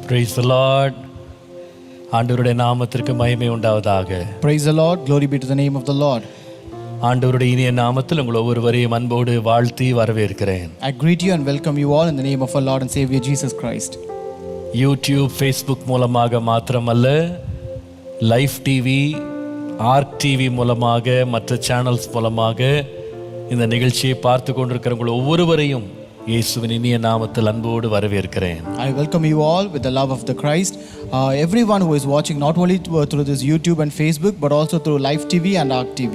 Praise the Lord. ஆண்டவருடைய நாமத்திற்கு மகிமை உண்டாவதாக. Praise the Lord. Glory be to the name of the Lord. ஆண்டவருடைய இனிய நாமத்தில் உங்கள் ஒவ்வொருவரையும் அன்போடு வாழ்த்தி வரவேற்கிறேன். I greet you and welcome you all in the name of our Lord and Savior Jesus Christ. YouTube, Facebook மூலமாக மாத்திரமல்ல, லைஃப் டிவி, ஆர்க் டிவி மூலமாக, மற்ற சேனல்ஸ் மூலமாக இந்த நிகழ்ச்சியை பார்த்து கொண்டிருக்கிற உங்கள் ஒவ்வொருவரையும் இயேசுவின் இனிய நாமத்தில் அன்போடு வரவேற்கிறேன். I welcome you all with the love of the Christ. Everyone who is watching not only through this YouTube and Facebook but also through Live TV and Arc TV.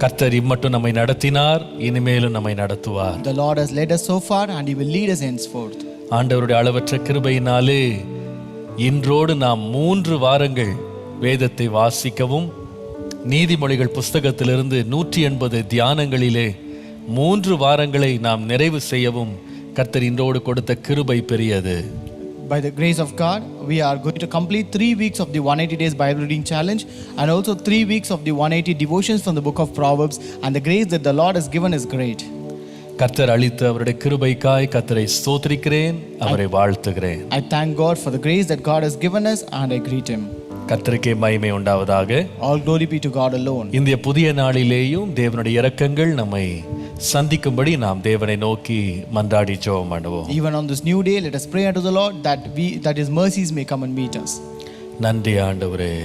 கர்த்தர் இம்மட்டும் நம்மை நடத்தினார், இனிமேலும் நம்மை நடத்துவார். The Lord has led us so far and He will lead us henceforth. ஆண்டவருடைய அளவற்ற கிருபையினாலே இன்றோடு நாம் 3 வாரங்கள் வேதத்தை வாசிக்கவும், நீதிமொழிகள் புஸ்தகத்திலிருந்து 180 தியானங்களிலே 3 வாரங்களை நாம் நிறைவு செய்யவும் கர்த்தர் இன்றோடு கொடுத்த கிருபை பெரியது. By the grace of God, we are going to complete 3 weeks of the 180 days Bible reading challenge and also 3 weeks of the 180 devotions from the book of Proverbs, and the grace that the Lord has given is great. கர்த்தர் அளித்த அவருடைய கிருபைக்காய் கர்த்தரை ஸ்தோத்திரிக்கிறேன், அவரை வாழ்த்துகிறேன். I thank God for the grace that God has given us and I greet Him. கர்த்தருக்கே மகிமை உண்டாவதாக. All glory be to God alone. இந்த புதிய நாளிலேயும் தேவனுடைய இரக்கங்கள் நம்மை சந்திக்கும்படி நாம் தேவனை நோக்கி மன்றாடி ஜெபம் பண்ணுவோம். Even on this new day, let us pray unto the Lord that His mercies may come and meet us. நன்றி ஆண்டவரே,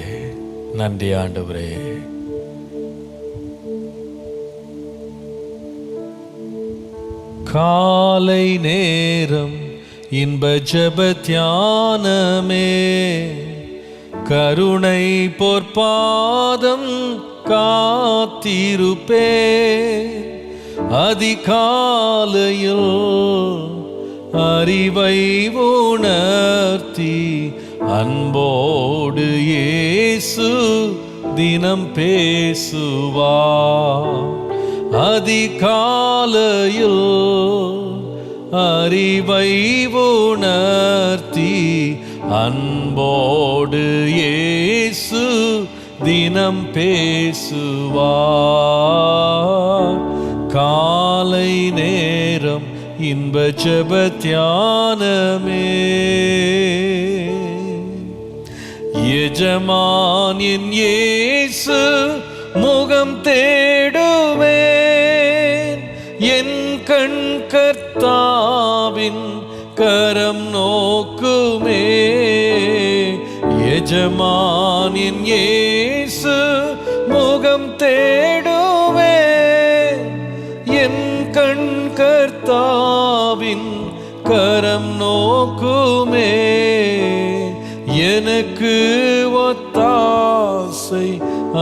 நன்றி ஆண்டவரே. காலை நேரம் இன்ப ஜெப தியானமே, கருணை பொற்பாதம் காத்திருப்பே, அதிகாலையில் அறிவை உணர்த்தி அன்போடு இயேசு தினம் பேசுவார். அதிகாலையில் அறிவை உணர்த்தி அன்போடு இயேசு தினம் பேசுவார். காலை நேரம் இன்ப ஜெப தியானமே, எஜமான் என் இயேசு முகம் தேடுவேன், என் கண் கர்த்தாவின் கரம் நோக்குமே. எஜமான் என் இயேசு முகம் தேடுவேன், என் கண் கர்த்தாவின் கரம் நோக்குமே. எனக்கு ஒத்தாசை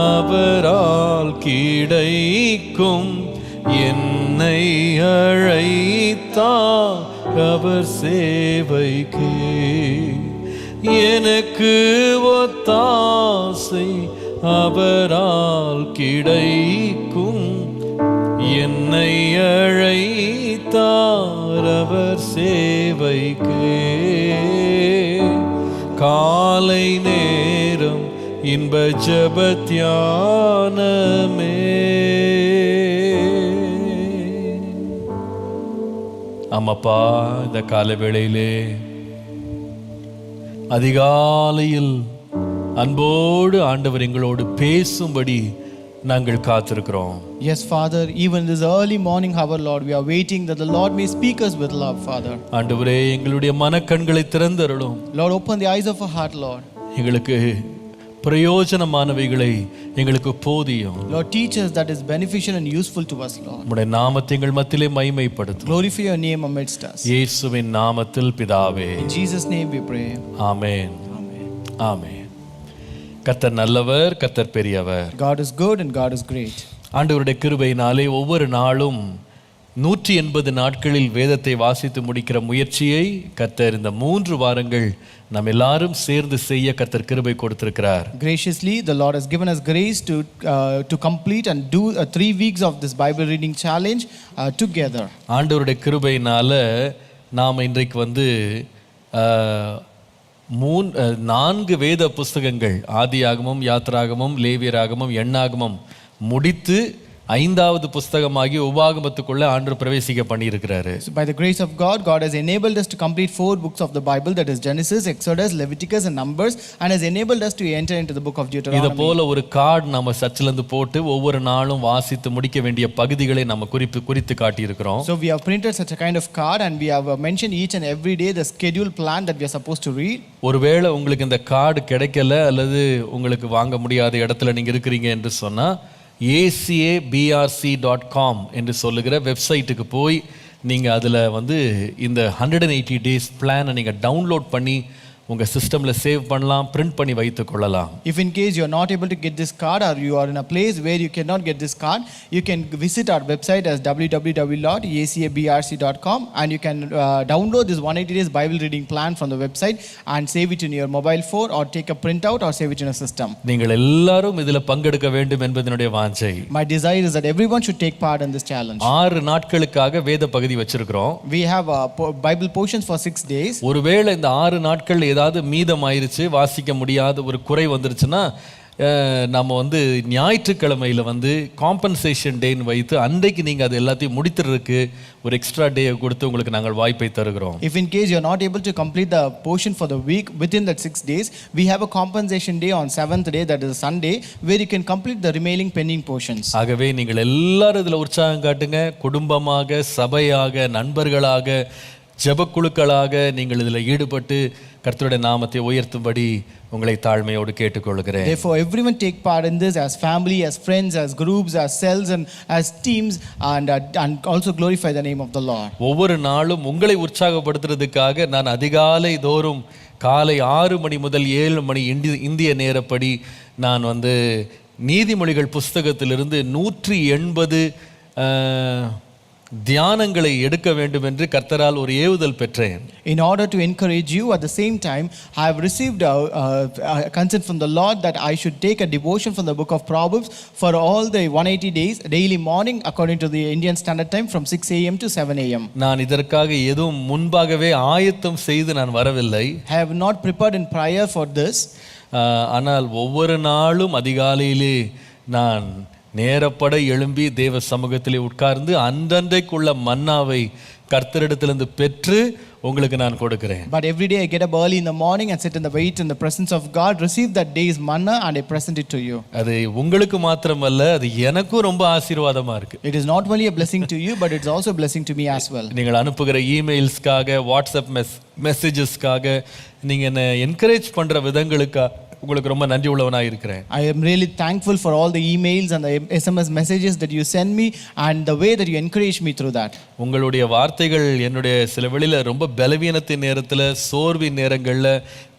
அவரால் கிடைக்கும், என்னை அழைத்தார் அவர் சேவைக்கு. எனக்கு ஒத்தாசை அவரால் கிடைக்கும், என்னை அழைத்தார் அவர் சேவைக்கு. காலை நேரம் இன்ப ஜெப தியானமே. ஆமாப்பா, இந்த கால வேளையிலே அதிகாலையில் அன்போடு ஆண்டவர் எங்களோடு பேசும்படி நாங்கள் காத்திருக்கிறோம். Yes, Father, even this early morning hour, Lord, we are waiting that the Lord may speak us with love, Father. ஆண்டவரே, எங்களுடைய மனக்கண்களை திறந்தருளும். Lord, open the eyes of our heart, Lord. எங்களுக்கு பிரயோஜனமானவைகளை எங்களுக்கு போதியும். Lord, teach us that is beneficial and useful to us, Lord. உம்முடைய நாமத்தை எங்கள் மத்தியிலே மகிமைப்படுத்தும். Glorify your name amidst us. இயேசுவின் நாமத்தில் பிதாவே. In Jesus' name we pray. Amen. Amen. ஆமென். கர்த்தர் நல்லவர், கர்த்தர் பெரியவர். God is good and God is great. ஆண்டவருடைய கிருபையினாலே ஒவ்வொரு நாளும் 180 நாட்களில் வேதத்தை வாசித்து முடிக்கிற முயற்சியை கர்த்தர் இந்த 3 வாரங்கள் நாம் எல்லாரும் சேர்ந்து செய்ய கர்த்தர் கிருபை கொடுத்திருக்கிறார். Graciously, the Lord has given us grace to complete and do 3 weeks of this Bible reading challenge together. ஆண்டவருடைய கிருபையினால நாம் இன்றைக்கு வந்து 4 வேத புஸ்தகங்கள் ஆதியாகமம், யாத்ராகமம், லேவியராகமம், எண்ணாகமம் முடித்து 5வது புஸ்தகமாகி உபாகமத்துக்குள்ள ஆண்டவர் பிரவேசிக்க பண்ணியிருக்கிறாரு. So by the grace of God, God has enabled us to complete 4 books of the Bible, that is Genesis, Exodus, Leviticus and Numbers, and has enabled us to enter into the book of Deuteronomy. இத போல ஒரு card நம்ம சர்ச்சில் இருந்து போட்டு ஒவ்வொரு நாளும் வாசித்து முடிக்க வேண்டிய பகுதிகளை நம்ம குறித்து காட்டி இருக்கிறோம். So we have printed such a kind of card and we have mentioned each and every day the schedule plan that we are supposed to read. ஒருவேளை உங்களுக்கு இந்த கார்டு கிடைக்கல அல்லது உங்களுக்கு வாங்க முடியாத இடத்துல நீங்க இருக்கிறீங்க என்று சொன்னா acabrc.com என்று சொல்லுகிற வெப்சைட்டுக்கு போய் நீங்கள் அதில் வந்து இந்த 180 டேஸ் பிளானை நீங்கள் டவுன்லோட் பண்ணி உங்கள் சிஸ்டமில் சேவ் பண்ணலாம், பிரிண்ட் பண்ணி வைத்து கொள்ளலாம். If in case you are not able to get this card or you are in a place where you cannot get this card, you can visit our website as www.acabrc.com and you can download this 180 days Bible reading plan from the website and save it in your mobile phone or take a printout or save it in a system. நீங்கள் எல்லாரும் இதில் பங்கெடுக்க வேண்டும் என்பதனுடைய வாஞ்சை. My desire is that everyone should take part in this challenge. 6 நாட்களுக்காக வேத பகுதி வச்சிருக்கிறோம். We have Bible portions for 6 days. ஒருவேளை இந்த 6 நாட்கள் ஏதாவது மீதம் ஆயிருச்சு, வாசிக்க முடியாத ஒரு குறை வந்துருச்சுன்னா நம்ம வந்து ஞாயிற்றுக்கிழமையில் வந்து காம்பன்சேஷன் டேன்னு வைத்து அன்றைக்கு நீங்கள் அது எல்லாத்தையும் முடித்துறதுக்கு ஒரு எக்ஸ்ட்ரா டே கொடுத்து உங்களுக்கு நாங்கள் வாய்ப்பை தருகிறோம். If in case you are not able to complete the portion for the week within that 6 days, we have a compensation day on 7th day, that is Sunday, where you can complete the remaining pending portions. ஆகவே நீங்கள் எல்லாரும் இதில் உற்சாகம் காட்டுங்க. குடும்பமாக, சபையாக, நண்பர்களாக, ஜெபக்குழுக்களாக நீங்கள் இதில் ஈடுபட்டு கர்த்தருடைய நாமத்தை உயர்த்தும்படி உங்களை தாழ்மையோடு கேட்டுக்கொள்கிறேன். Therefore everyone take part in this as family, as friends, as groups, as cells and as teams and also glorify the name of the Lord. ஒவ்வொரு நாளும் உங்களை உற்சாகப்படுத்துறதுக்காக நான் அதிகாலை தோறும் காலை 6 மணி முதல் 7 மணி இந்திய நேரப்படி நான் வந்து நீதிமொழிகள் புஸ்தகத்திலிருந்து 180 தியானங்களை எடுக்க வேண்டும் என்று கர்த்தரால் ஒரு ஏவுதல் பெற்றேன். In order to encourage you, at the same time I have received a consent from the Lord that I should take a devotion from the book of Proverbs for all the 180 days daily morning according to the Indian Standard Time from 6 a.m. to 7 a.m. நான் இதற்காக எதுவும் முன்பாகவே ஆயத்தம் செய்து நான் வரவில்லை. I have not prepared in prayer for this. ஆனால் ஒவ்வொரு நாளும் அதிகாலையிலே நான் நேரப்பட எழும்பி தேவ சமூகத்திலே உட்கார்ந்து அன்றன்றைக்குள்ள மன்னாவை கர்த்தரிடத்திலிருந்து பெற்று உங்களுக்கு நான் கொடுக்கிறேன். But every day I get up early in the morning and sit in the wait in the presence of God, receive that day's manna and I present it to you. அது உங்களுக்கு மாத்திரமல்ல, அது எனக்கும் ரொம்ப ஆசீர்வாதமா இருக்கு. It is not only a blessing to you but it's also a blessing to me as well. நீங்கள் அனுப்புகிற இமெயில்ஸ்க்காக, வாட்ஸ்அப் மெசேஜஸ்க்காக, நீங்க என்ன என்கரேஜ் பண்ற விதங்களுக்காக உங்களுக்கு ரொம்ப நன்றி உள்ளவனாக இருக்கிறேன். I am really thankful for all the emails and the SMS messages that you send me and the way that you encourage me through that. உங்களுடைய வார்த்தைகள் என்னுடைய சில வெளியில ரொம்ப பலவீனத்தின் நேரத்தில், சோர்வின் நேரங்களில்,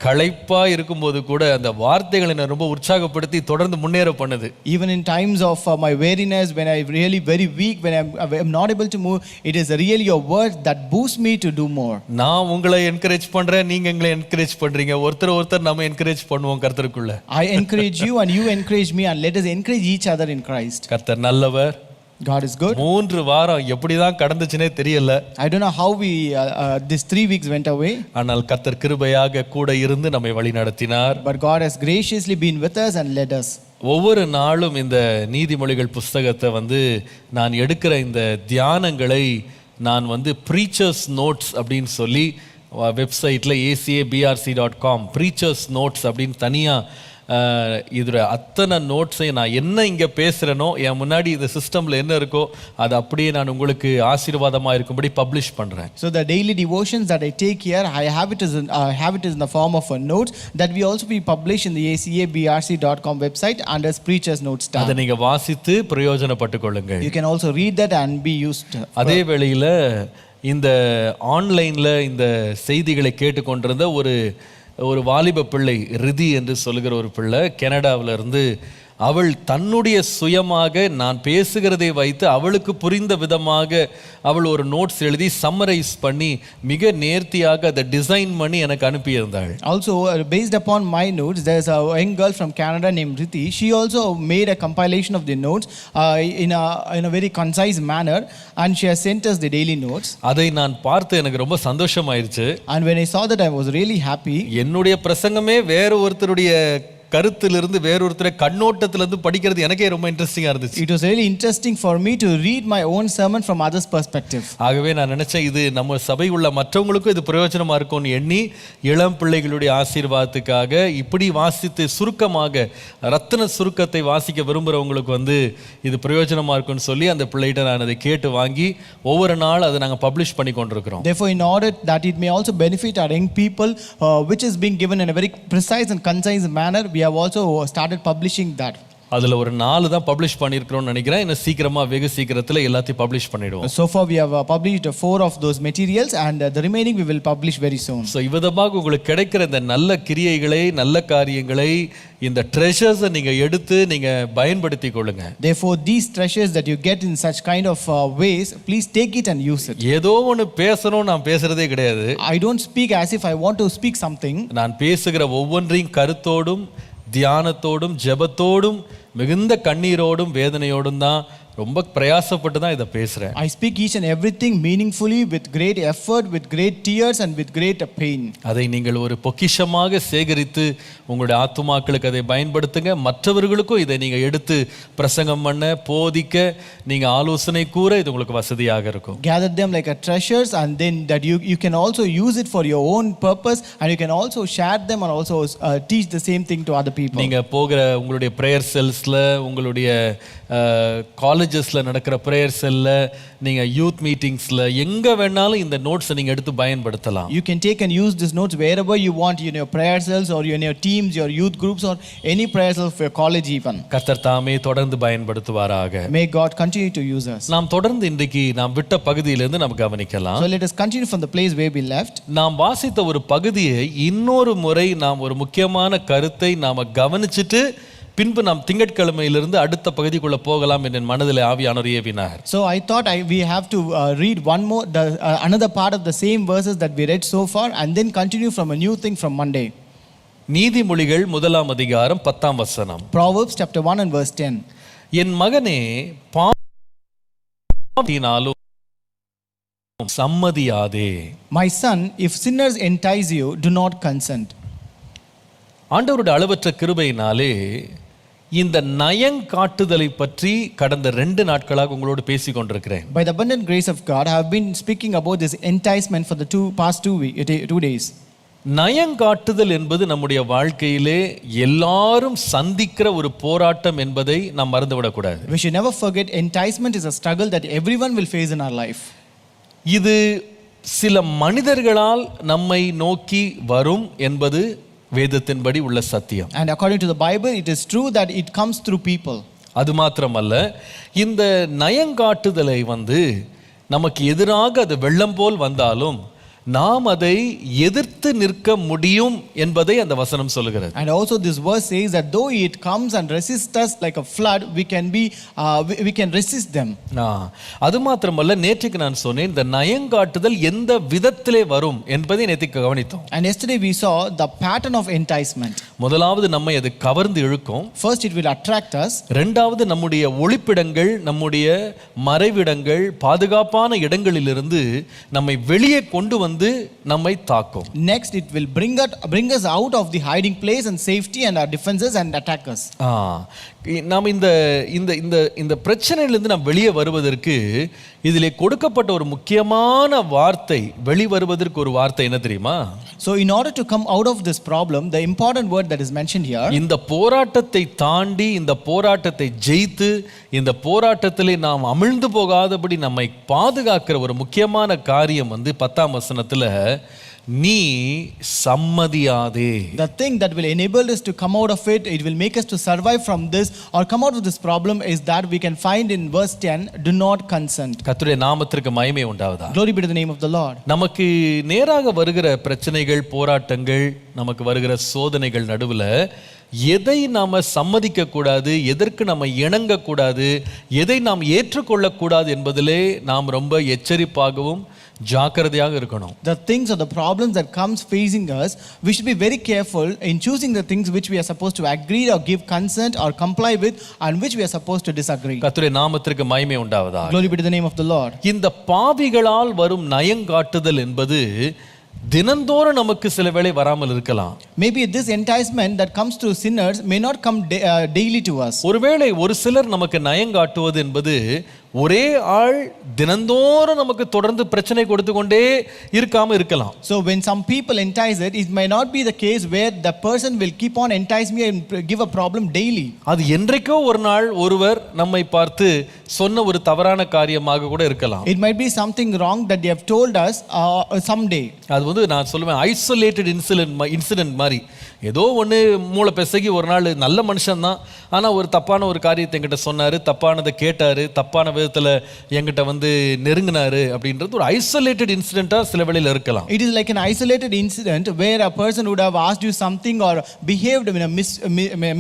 களைப்பா இருக்கும்போது கூட அந்த வார்த்தைகள் என்னை ரொம்ப உற்சாகப்படுத்தி தொடர்ந்து முன்னேற பண்ணுது. Even in times of my weariness, when I really very weak, when I'm not able to move, it is really your word that boosts me to do more. நான் உங்களை என்கரேஜ் பண்றேன், நீங்க எங்களை என்கரேஜ் பண்றீங்க. ஒருத்தர் நம்ம என்கரேஜ் பண்ணுவோம் கர்த்தருக்குள்ள. I encourage you and you encourage me and let us encourage each other in Christ. கர்த்தர் நல்லவர். God is good. 3 வாரம் எப்படிதான் கடந்துச்சுனே தெரியல. I don't know how we these 3 weeks went away. ஆனால் கர்த்தர் கிருபையாக கூட இருந்து நம்மை வழி நடத்தினார். But God has graciously been with us and led us. ஒவ்வொரு நாளும் இந்த நீதிமொழிகள் புஸ்தகத்தை வந்து நான் எடுக்கிற இந்த தியானங்களை நான் வந்து ப்ரீச்சர்ஸ் நோட்ஸ் அப்படின்னு சொல்லி வெப்சைட்டில் acabrc.com ப்ரீச்சர்ஸ் நோட்ஸ் அப்படின்னு தனியாக இதில் அத்தனை நோட்ஸையும் நான் என்ன இங்கே பேசுகிறேனோ, என் முன்னாடி இந்த சிஸ்டமில் என்ன இருக்கோ அதை அப்படியே நான் உங்களுக்கு ஆசீர்வாதமாக இருக்கும்படி பப்ளிஷ் பண்ணுறேன். So the daily devotions that I take here, I have it in the form of a notes that we also be published in the acabrc.com website under preachers notes tab. அதை நீங்கள் வாசித்து பிரயோஜனப்பட்டு கொள்ளுங்கள். You can also read that and be used. அதே வேளையில் இந்த ஆன்லைனில் இந்த செய்திகளை கேட்டுக்கொண்டிருந்த ஒரு ஒரு வாலிப பிள்ளை ரிதி என்று சொல்லுகிற ஒரு பிள்ளை கனடாவில் இருந்து அவள் தன்னுடைய சுயமாக நான் பேசுகிறதை வைத்து அவளுக்கு புரிந்த விதமாக அவள் ஒரு நோட்ஸ் எழுதி சம்மரைஸ் பண்ணி மிக நேர்த்தியாக அதை டிசைன் பண்ணி எனக்கு அனுப்பியிருந்தாள். Also, based upon my notes, there's a young girl from Canada named Riti. She also made a compilation of the notes in a very concise manner, and she has sent us the daily notes. அதை நான் பார்த்து எனக்கு ரொம்ப சந்தோஷமாயிருச்சு. And when I saw that, I was really happy. என்னுடைய பிரசங்கமே வேற ஒருத்தருடைய கருத்திலிருந்து வேறொருத்தரை கண்ணோட்டத்திலிருந்து படிக்கிறது எனக்கே ரொம்ப இன்ட்ரெஸ்டிங்காக இருந்துச்சு. It was really interesting for me to read my own sermon from others' perspective. ஆகவே நான் நினைச்சேன் இது நம்ம சபை உள்ள மற்றவங்களுக்கும் இது பிரயோஜனமா இருக்கும்னு எண்ணி இளம் பிள்ளைகளுடைய ஆசீர்வாதத்துக்காக இப்படி வாசித்து சுருக்கமாக ரத்தின சுருக்கத்தை வாசிக்க விரும்புகிறவங்களுக்கு இது பிரயோஜனமா இருக்கும்னு சொல்லி அந்த பிள்ளைகிட்ட நான் அதை கேட்டு வாங்கி ஒவ்வொரு நாள் அதை நாங்கள் பப்ளிஷ் பண்ணி கொண்டிருக்கிறோம். Therefore, in order that it may also benefit our young people, which is being given in a very precise and concise manner, we have also started publishing that. அதில் ஒரு 4 தான் பப்ளிஷ் பண்ணியிருக்கிறோம்னு நினைக்கிறேன். இன்னும் சீக்கிரமாக வெகு சீக்கிரத்தில் எல்லாத்தையும் பப்ளிஷ் பண்ணிடுவோம். So far we have published 4 of those materials, and the remaining we will publish very soon. So இவ்விதமாக உங்களுக்கு கிடைக்கிற இந்த நல்ல கிரியைகளை நல்ல காரியங்களை இந்த ட்ரெஷர்ஸை நீங்கள் எடுத்து நீங்கள் பயன்படுத்தி கொள்ளுங்க. Therefore, these treasures that you get in such kind of ways, please take it and use it. ஏதோ ஒன்று பேசணும் நான் பேசுறதே கிடையாது. I don't speak as if I want to speak something. நான் பேசுகிற ஒவ்வொன்றையும் கருத்தோடும் தியானத்தோடும் ஜெபத்தோடும் மிகுந்த கண்ணீரோடும் வேதனையோடும் தான் ரொம்ப பிரயாசப்பட்டு தான் இதை பேசுகிறேன். I speak each and everything meaningfully, with great effort, with great tears and with great pain. அதை நீங்கள் ஒரு பொக்கிஷமாக சேகரித்து உங்களுடைய ஆத்துமாக்களுக்கு அதை பயன்படுத்துங்க. மற்றவர்களுக்கும் இதை நீங்கள் எடுத்து பிரசங்கம் பண்ண போதிக்க நீங்கள் ஆலோசனை கூற இது உங்களுக்கு வசதியாக இருக்கும். Gather them like a treasures, and then that you can also use it for your own purpose, and you can also share them and also teach the same thing to other people. நீங்கள் போகிற உங்களுடைய prayer செல்ஸில் உங்களுடைய காலேஜஸில் நடக்கிற prayer செல்லில் நீங்கள் youth மீட்டிங்ஸில் எங்கே வேணாலும் இந்த நோட்ஸை நீங்கள் எடுத்து பயன்படுத்தலாம். You can take and use these notes wherever you want, in your prayer cells or in your teams, your youth groups, or any prayer cell for your college even. கர்த்தர் தாமே தொடர்ந்து பயன்படுத்துவாராக. May God continue to use us. நாம் தொடர்ந்து இன்றைக்கு நாம் விட்ட பகுதியிலிருந்து நாம் கவனிக்கலாம். So let us continue from the place where we left. நாம் வாசித்த ஒரு பகுதியை இன்னொரு முறை நாம் ஒரு முக்கியமான கருத்தை நாம் கவனிச்சுட்டு பின்பு நாம் திங்கட்கிழமையிலிருந்து அடுத்த பகுதிக்குள்ள போகலாம் என்று மனதில் ஆவியானவர் ஏவினார். So I thought we have to read one more another part of the same verses that we read so far, and then continue from a new thing from Monday. நீதிமொழிகள் 1ஆம் அதிகாரம் 10ஆம் வசனம். Proverbs chapter 1 and verse 10. என் மகனே பாவத்தினாலும் சம்மதியாதே. My son, if sinners entice you, do not consent. ஆண்டவருடைய அளவற்ற கிருபையினாலே இந்த நயங்காட்டுதலை பற்றி கடந்த 2 நாட்களாக உங்களோடு பேசிக் கொண்டிருக்கிறேன். By the abundant grace of God, I have been speaking about this enticement for the past 2 days. நயங்காட்டுதல் என்பது நம்முடைய வாழ்க்கையிலே எல்லாரும் சந்திக்கிற ஒரு போராட்டம் என்பதை நாம் மறந்துவிடக்கூடாது. We should never forget enticement is a struggle that everyone will face in our life. இது சில மனிதர்களால் நம்மை நோக்கி வரும் என்பது வேதத்தின்படி உள்ள சத்தியம். And according to the Bible, it is true that it comes through people. அது மாத்திரமல்ல, இந்த நயங்காட்டுதலை நமக்கு எதிராக அது வெள்ளம் போல் வந்தாலும் நாம் அதை எதிர்த்து நிற்க முடியும் என்பதை அந்த வசனம் சொல்லுகிறது. And also this verse says that though it comes and resists us like a flood, we can resist them. அது மாத்திரமல்ல, நேற்றுக்கு நான் சொன்னேன் இந்த நயங்காட்டுதல் எந்த விதத்திலே வரும் என்பதை நேற்றுக்கு கவனித்தோம். And yesterday we saw the pattern of enticement. முதலாவது நம்மை அது கவர்ந்து இழுக்கும். First it will attract us. இரண்டாவது நம்முடைய ஒளிப்பிடங்கள், நம்முடைய மறைவிடங்கள், பாதுகாப்பான இடங்களிலிருந்து நம்மை வெளியே கொண்டு நம்மை தாக்கும். Next it will bring us out of the hiding place and safety and our defenses and attack us. நாம் இந்த பிரச்சனையிலிருந்து நாம் வெளியே வருவதற்கு இதிலே கொடுக்கப்பட்ட ஒரு முக்கியமான வார்த்தை, வெளிவருவதற்கு ஒரு வார்த்தை என்ன தெரியுமா? So in order to come out of this problem, the important word that is mentioned here, இந்த போராட்டத்தை தாண்டி, இந்த போராட்டத்தை ஜெயித்து, இந்த போராட்டத்திலே நாம் அமிழ்ந்து போகாதபடி நம்மை பாதுகாக்கிற ஒரு முக்கியமான காரியம் 10ஆம் வசனத்துல நீ சம்மதியாதே. The thing that will enable us to come out of it will make us to survive from this, or come out of this problem is that we can find in verse 10, do not consent. கர்த்தருடைய நாமத்திற்கு மகிமை உண்டாவதாக. Glory be to the name of the Lord. நமக்கு நேராக வருகிற பிரச்சனைகள், போராட்டங்கள், நமக்கு வருகிற சோதனைகள் நடுவில் எதை நாம சம்மதிக்க கூடாது, எதற்கு நம்ம இணங்க கூடாது, எதை நாம் ஏற்றுக்கொள்ளக்கூடாது என்பதிலே நாம் ரொம்ப எச்சரிப்பாகவும் ஜாக்கிரதையாக இருக்கணும். The things or the problems that comes facing us, we should be very careful in choosing the things which we are supposed to agree or give consent or comply with, and which we are supposed to disagree. கர்த்தருடைய நாமத்திற்கு மகிமை உண்டாவதாக. Glory be to the name of the Lord. இந்த பாவிகளால் வரும் நயங்காட்டுதல் என்பது தினந்தோறும் நமக்கு சில வேளை வராமல் இருக்கலாம். Maybe this enticement that comes to sinners may not come daily to us. ஒருவேளை ஒரு சிலர் நமக்கு நயங்காட்டுவது என்பது ஒரே ஆள் தினந்தோறும் நமக்கு தொடர்ந்து பிரச்சனை கொடுத்து கொண்டே இருக்காம இருக்கலாம். So when some people entice it may not be the case where the person will keep on entice me and give a problem daily. அது என்றைக்கோ ஒரு நாள் ஒருவர் நம்மை பார்த்து சொன்ன ஒரு தவறான காரியமாக கூட இருக்கலாம். It might be something wrong that they have told us someday. அது வந்து நான் சொல்லுவேன் ஐசோலேட்டட் இன்சிடென்ட் மாதிரி. ஏதோ ஒன்று மூளை பெசகி ஒரு நாள் நல்ல மனுஷன் தான், ஆனால் ஒரு தப்பான ஒரு காரியத்தை என்கிட்ட சொன்னார், தப்பானதை கேட்டார், தப்பான விதத்தில் என்கிட்ட வந்து நெருங்கினாரு அப்படின்றது ஒரு ஐசோலேட்டட் இன்சிடென்ட்டாக சில வேளையில் இருக்கலாம். It is like an isolated incident where a person would have asked you something or behaved in a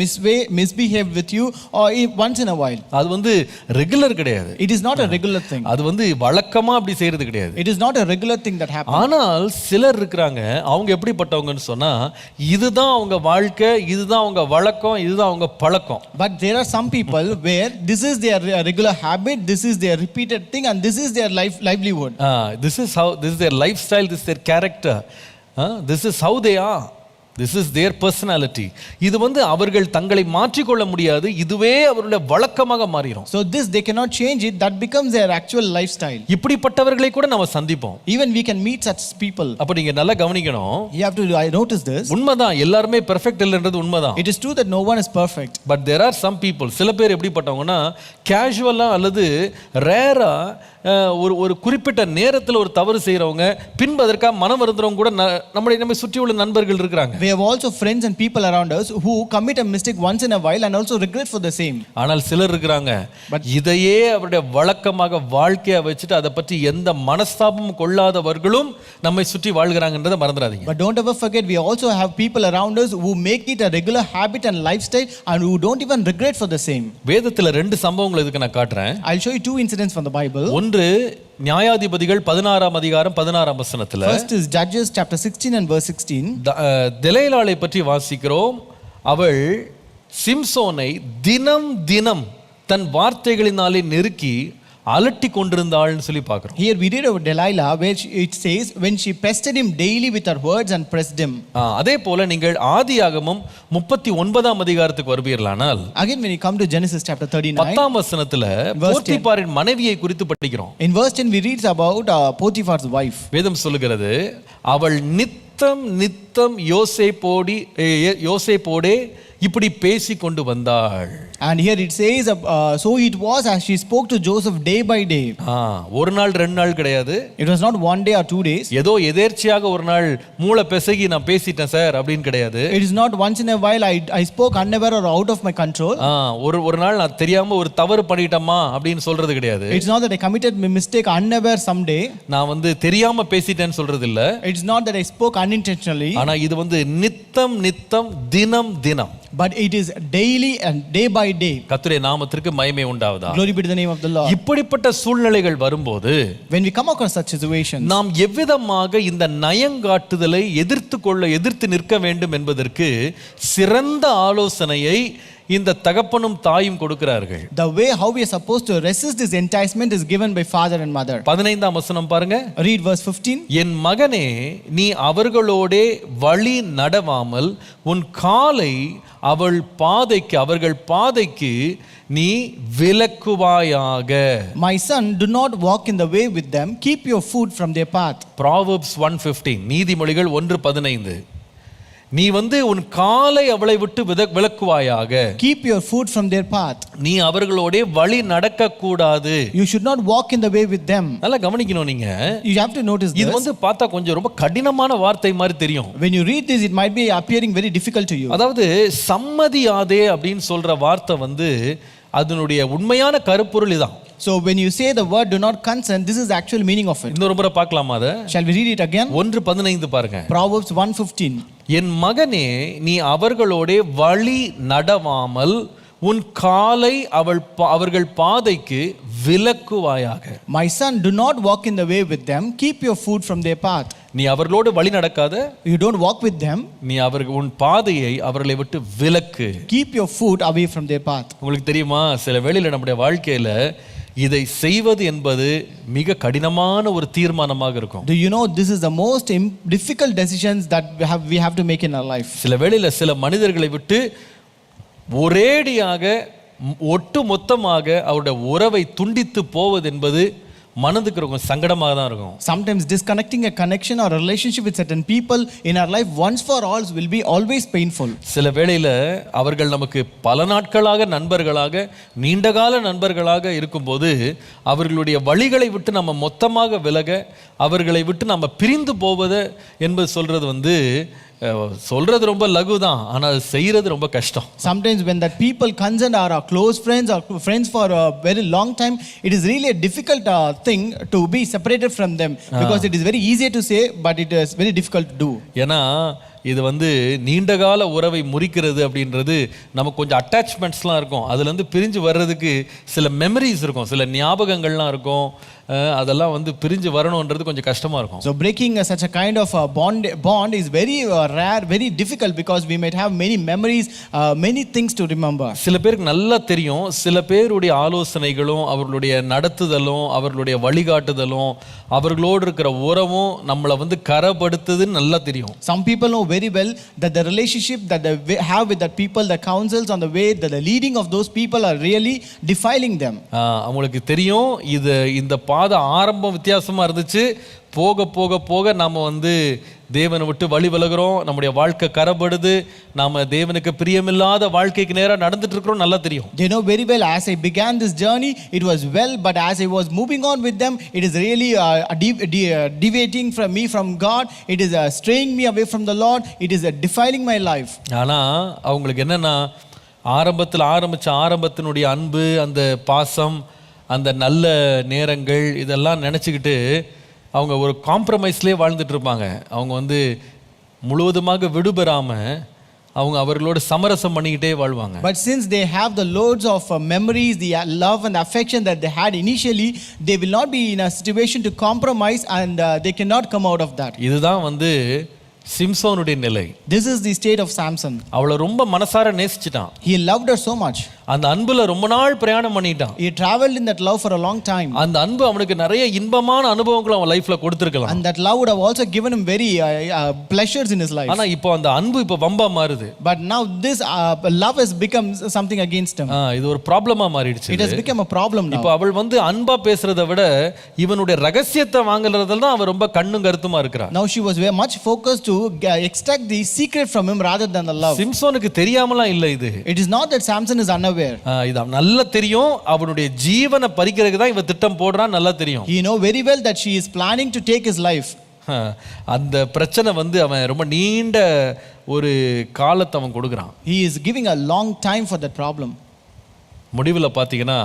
misbehaved with you or once in a while. அது வந்து ரெகுலர் கிடையாது. It is not a regular thing. அது வந்து வழக்கமாக அப்படி செய்கிறது கிடையாது. It is not a regular thing that happens. ஆனால் சிலர் இருக்கிறாங்க, அவங்க எப்படிப்பட்டவங்கன்னு சொன்னால் இதுதான் அவங்க வாழ்க்கை, இதுதான் அவங்க வழக்கம், இதுதான் அவங்க பழக்கம். But there are some people where this is their regular habit, this is their repeated thing, and this is their livelihood. This is their lifestyle, this is their character. This is how they are. This is their personality. இது வந்து அவர்கள் தங்களை மாற்றிக்கொள்ள முடியாது, இதுவே அவருடைய வழக்கமாக மாறிடும். So this they cannot change it, that becomes their actual lifestyle. இப்படிப்பட்டவர்களை கூட நம்ம சந்திப்போம். Even we can meet such people. அப்ப நீங்க நல்லா கவனிக்கணும். You have to notice this. உண்மைதான், எல்லாருமே பெர்ஃபெக்ட் இல்லைன்றது உண்மைதான். It is true that no one is perfect. But there are some people, சில பேர் எப்படிப்பட்டவங்கன்னா கேஷுவலா அல்லது ரேரா ஒரு குறிப்பிட்ட நேரத்தில் ஒரு தவறு செய்யறவங்க பின்பு அதற்காக மனம் வருந்துறவங்க கூட நம்மை சுற்றி உள்ள நண்பர்கள் இருக்கிறாங்க. We have also friends and people around us who commit a mistake once in a while and also regret for the same. ஆனால் சிலர் இருக்கிறாங்க, இதையே அவருடைய வழக்கமாக வாழ்க்கையை வச்சுட்டு அதை பற்றி எந்த மனஸ்தாபமும் கொள்ளாதவர்களும் நம்மை சுற்றி வாழ்கிறாங்கன்றதை மறந்துடாதீங்க. But don't ever forget, we also have people around us who make it a regular habit and lifestyle and who don't even regret for the same. வேதத்தில் 2 சம்பவங்கள் இதுக்கு நான் காட்டுறேன். I'll show you 2 incidents from the Bible. ஒன்று நியாயாதிபதிகள் 16ஆம் அதிகாரம் 16ஆம் வசனத்துல. First is Judges chapter 16 and verse 16. தெலைலாளை பற்றி வாசிக்கிறோம். அவள் சிம்சோனை தினம் தினம் தன் வார்த்தைகளினாலே நெருக்கி அலட்டி கொண்டிருந்தாள்னு சொல்லி பார்க்கிறோம். Here we read about Delilah where it says when she pestered him daily with her words and pressed him. அதே போல நீங்கள் ஆதியாகமம் 39ஆம் அதிகாரத்துக்கு வருவீர்களானால் again when you come to Genesis chapter 39 10ஆம் வசனத்துல போத்திபாரின் மனைவியை குறித்து படிக்கிறோம். In verse 10 we read about Potiphar's wife. வேதம் சொல்லுகிறது, அவள் நித்தம் யோசேப்போடே இப்படி பேசி கொண்டு வந்தாள். And here it says so it was as she spoke to Joseph day by day. ஒரு நாள் 2 நாள் கிடையாது. It was not 1 day or 2 days. ஏதோ எதேர்ச்சியாக ஒரு நாள் மூளை பெசகி நான் பேசிட்டேன் சார் அப்படின்னு கிடையாது. It is not once in a while I spoke unaware or out of my control. ஒரு நாள் நான் தெரியாம ஒரு தவறு பண்ணிட்டேமா அப்படின்னு சொல்றது கிடையாது. It's not that I committed a mistake unaware someday. நான் வந்து தெரியாம பேசிட்டேன்னு சொல்றது இல்ல. It's not that I spoke unintentionally. ஆனா இது வந்து நித்தம் தினம். But it is daily and day by day. கர்த்தருடைய நாமத்திற்கு மகிமை உண்டாவதாக. Glory be to the name of the Lord. இப்படிப்பட்ட சூழ்நிலைகள் வரும்போது when we come across such situations, நாம் எவ்விதமாக இந்த நயங்காட்டுதலை எதிர்த்து நிற்க வேண்டும் என்பதற்கு சிறந்த ஆலோசனையை இந்த தகப்பனும் தாயும் கொடுக்கிறார்கள். The way how we are supposed to resist this enticement is given by father and mother. 15ஆம் வசனம் பாருங்க. Read verse 15. என் மகனே, நீ அவர்களோடே வழி நடவாமல் உன் காலை அவர்கள் பாதைக்கு நீ விலக்குவாயாக. My son, do not walk in the way with them, keep your foot from their path. Proverbs 1:15, நீதிமொழிகள் 1:15. நீ உன் காலை அவளை விட்டு விலக்குவாயாக. Keep your foot from their path. நீ அவர்களோட வழி நடக்க கூடாது. You should not walk in the way with them. நல்லா கவனிக்கணும் நீங்க. You have to notice this. இது பார்த்தா கொஞ்சம் ரொம்ப கடினமான வார்த்தை மாதிரி தெரியும். When you read this, it might be appearing very difficult to you. அதாவது சம்மதியாதே அப்படின்னு சொல்ற வார்த்தை அதனுடைய உண்மையான கருப்பொருள் இதான். So when you say the word do not consent, this is the actual meaning of it. இன்னொரு முறை பார்க்கலாமா அத? Shall we read it again? 1:15 பாருங்க. Proverbs 1:15. என் மகனே, நீ அவர்களோட வழி நடவாமல் உன் காலை அவர்கள் பாதைக்கு விலக்குவாயாக. My son, do not walk in the way with them. Keep your foot from their path. நீ அவர்களோடு வழி நடக்காத. You don't walk with them. நீ உன் பாதையை அவர்களை விட்டு விலக்கு. Keep your foot away from their path. உங்களுக்கு தெரியுமா, சில வேளையில நம்முடைய வாழ்க்கையில இதை செய்வது என்பது மிக கடினமான ஒரு தீர்மானமாக இருக்கும். Do you know this is the most difficult decisions that we have to make in our life? சில வேளையில சில மனிதர்களை விட்டு ஒரேடியாக ஒட்டு மொத்தமாக அவருடைய உறவை துண்டித்து போவது என்பது மனதுக்கு ரொம்ப சங்கடமாக தான் இருக்கும். Sometimes disconnecting a connection or a relationship with certain people in our life once for all will be always painful. சில வேளையில அவர்கள் நமக்கு பல நாட்களாக நண்பர்களாக நீண்டகால நண்பர்களாக இருக்கும்போது அவர்களுடைய வழிகளை விட்டு நம்ம மொத்தமாக விலக, அவர்களை விட்டு நம்ம பிரிந்து போவது என்பது சொல்றது ரொம்ப லகு தான், ஆனால் செய்யறது ரொம்ப கஷ்டம். Sometimes when that people concerned are our close friends or friends for a very long time, it is really a difficult thing to be separated from them, because it is very easy to say but it is very difficult to do. ஏன்னா இது நீண்டகால உறவை முறிக்கிறது அப்படின்றது நமக்கு கொஞ்சம் அட்டாச்மெண்ட்ஸ்லாம் இருக்கும். அதுலேருந்து பிரிஞ்சு வர்றதுக்கு சில மெமரிஸ் இருக்கும், சில ஞாபகங்கள்லாம் இருக்கும். அதெல்லாம் பிரிஞ்சு வரணும்ன்றது கொஞ்சம் கஷ்டமா இருக்கும். So breaking such a kind of bond is very rare, very difficult, because we might have many memories, many things to remember. சில பேருக்கு நல்லா தெரியும், சில பேருடைய ஆலோசனைகளும் அவர்களுடைய நடத்துதலும் அவர்களுடைய வழிகாட்டுதலும் அவர்களோடு இருக்கிற உறவும் நம்மளை கரப்படுத்துதுன்னு நல்லா தெரியும். Some people know very well that the relationship that they have with that people, the counsels on the way, that the leading of those people are really defiling them. அவங்களுக்கு தெரியும் இந்த பாத ஆரம்பம் வித்தியாசமா இருந்துச்சு, போக போக போக நாம தேவனை விட்டு வழி விலகுறோம், நம்முடைய வாழ்க்கை கரப்படுது, நாம தேவனுக்கு பிரியமில்லாத வாழ்க்கைக்கு நேரா நடந்துட்டு இருக்கிறோம், நல்லா தெரியும். They know very well, as I began this journey it was well, but as I was moving on with them, it is really deviating from me from God, it is straying me away from the Lord, it is defiling my life. ஆனா அவங்களுக்கு என்னன்னா, ஆரம்பத்தினுடைய அன்பு, அந்த பாசம், அந்த நல்ல நேரங்கள் இதெல்லாம் நினச்சிக்கிட்டு அவங்க ஒரு காம்ப்ரமைஸ்லேயே வாழ்ந்துட்டு இருப்பாங்க. அவங்க முழுவதுமாக விடுபெறாமல் அவர்களோட சமரசம் பண்ணிக்கிட்டே வாழ்வாங்க. But since they have the loads of memories, the love and affection that they had initially, they will not be in a situation to compromise, and they cannot come out of that. இதுதான் சிம்சோனுடைய நிலை. This is the state of Samson. அவளை ரொம்ப மனசார நேசிச்சிட்டான். He loved her so much. அந்த அன்புல ரொம்ப நாள் பிரயாணம் பண்ணிட்டான். He traveled in that love for a long time. அந்த அன்பு அவனுக்கு நிறைய இன்பமான அனுபவங்களை அவன் லைஃப்ல கொடுத்திருக்கலாம். And that love would have also given him very pleasures in his life. ஆனா இப்போ அந்த அன்பு வம்பா மாறுது. But now this love has become something against him. இது ஒரு ப்ராப்ளமா மாறிடுச்சு. It has become a problem now. இப்போ அவள் அன்பா பேசுறதை விட இவனுடைய ரகசியத்தை வாங்குறதுல தான் அவ ரொம்ப கண்ணும் கருத்துமா இருக்கறா. Now she was very much focused to extract the secret from him rather than the love. சிம்சோனுக்கு தெரியாமலாம் இல்ல இது. It is not that Samson is unaware. இது நல்லா தெரியும், அவனுடைய ஜீவனை பறிக்கிறதுக்கு தான் இவ திட்டம் போடுறான், நல்லா தெரியும். He know very well that she is planning to take his life. அந்த பிரச்சனை அவன் ரொம்ப நீண்ட ஒரு காலத்தை அவன் கொடுக்குறான். He is giving a long time for that problem. முடிவில் பார்த்தீங்கன்னா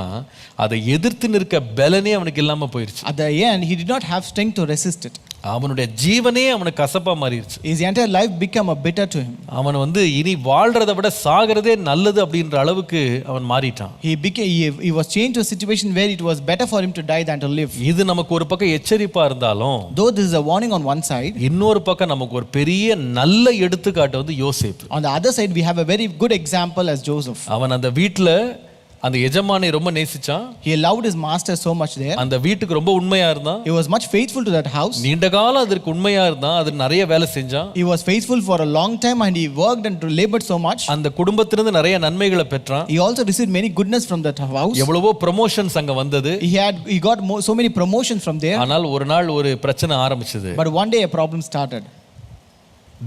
அதை எதிர்த்து நிற்க பலனே அவனுக்கு இல்லாம போயிருச்சு. At the end he did not have strength to resist it. அவனுடைய ஜீவனே அவனுக்கு கசப்பா மாறிடுச்சு. His entire life became a bitter to him. அவன் இனி வாழ்றதை விட சாகிறதே நல்லது அப்படின்ற அளவுக்கு அவன் மாறிட்டான். He was changed to a situation where it was better for him to die than to live. இது நமக்கு ஒரு பக்கம் எச்சரிப்பா இருந்தாலும், though this is a warning on one side, இன்னொரு பக்கம் நமக்கு ஒரு பெரிய நல்ல எடுத்துக்காட்டு யோசேப்பு. On the other side we have a very good example as Joseph. அவன் அந்த வீட்ல அந்த எஜமானை ரொம்ப நேசிச்சான். He loved his master so much there. அந்த வீட்டுக்கு ரொம்ப உண்மையா இருந்தான். He was much faithful to that house. நீண்ட காலம் அதற்கு உண்மையா இருந்தான். அது நிறைய வேலை செஞ்சான். He was faithful for a long time and he worked and labored so much. அந்த குடும்பத்திலிருந்து நிறைய நன்மைகளை பெற்றான். He also received many goodness from that house. எவ்வளவோ ப்ரமோஷன்ஸ் அங்க வந்தது. He got so many promotions from there. ஆனால் ஒரு நாள் ஒரு பிரச்சனை ஆரம்பிச்சது. But one day a problem started.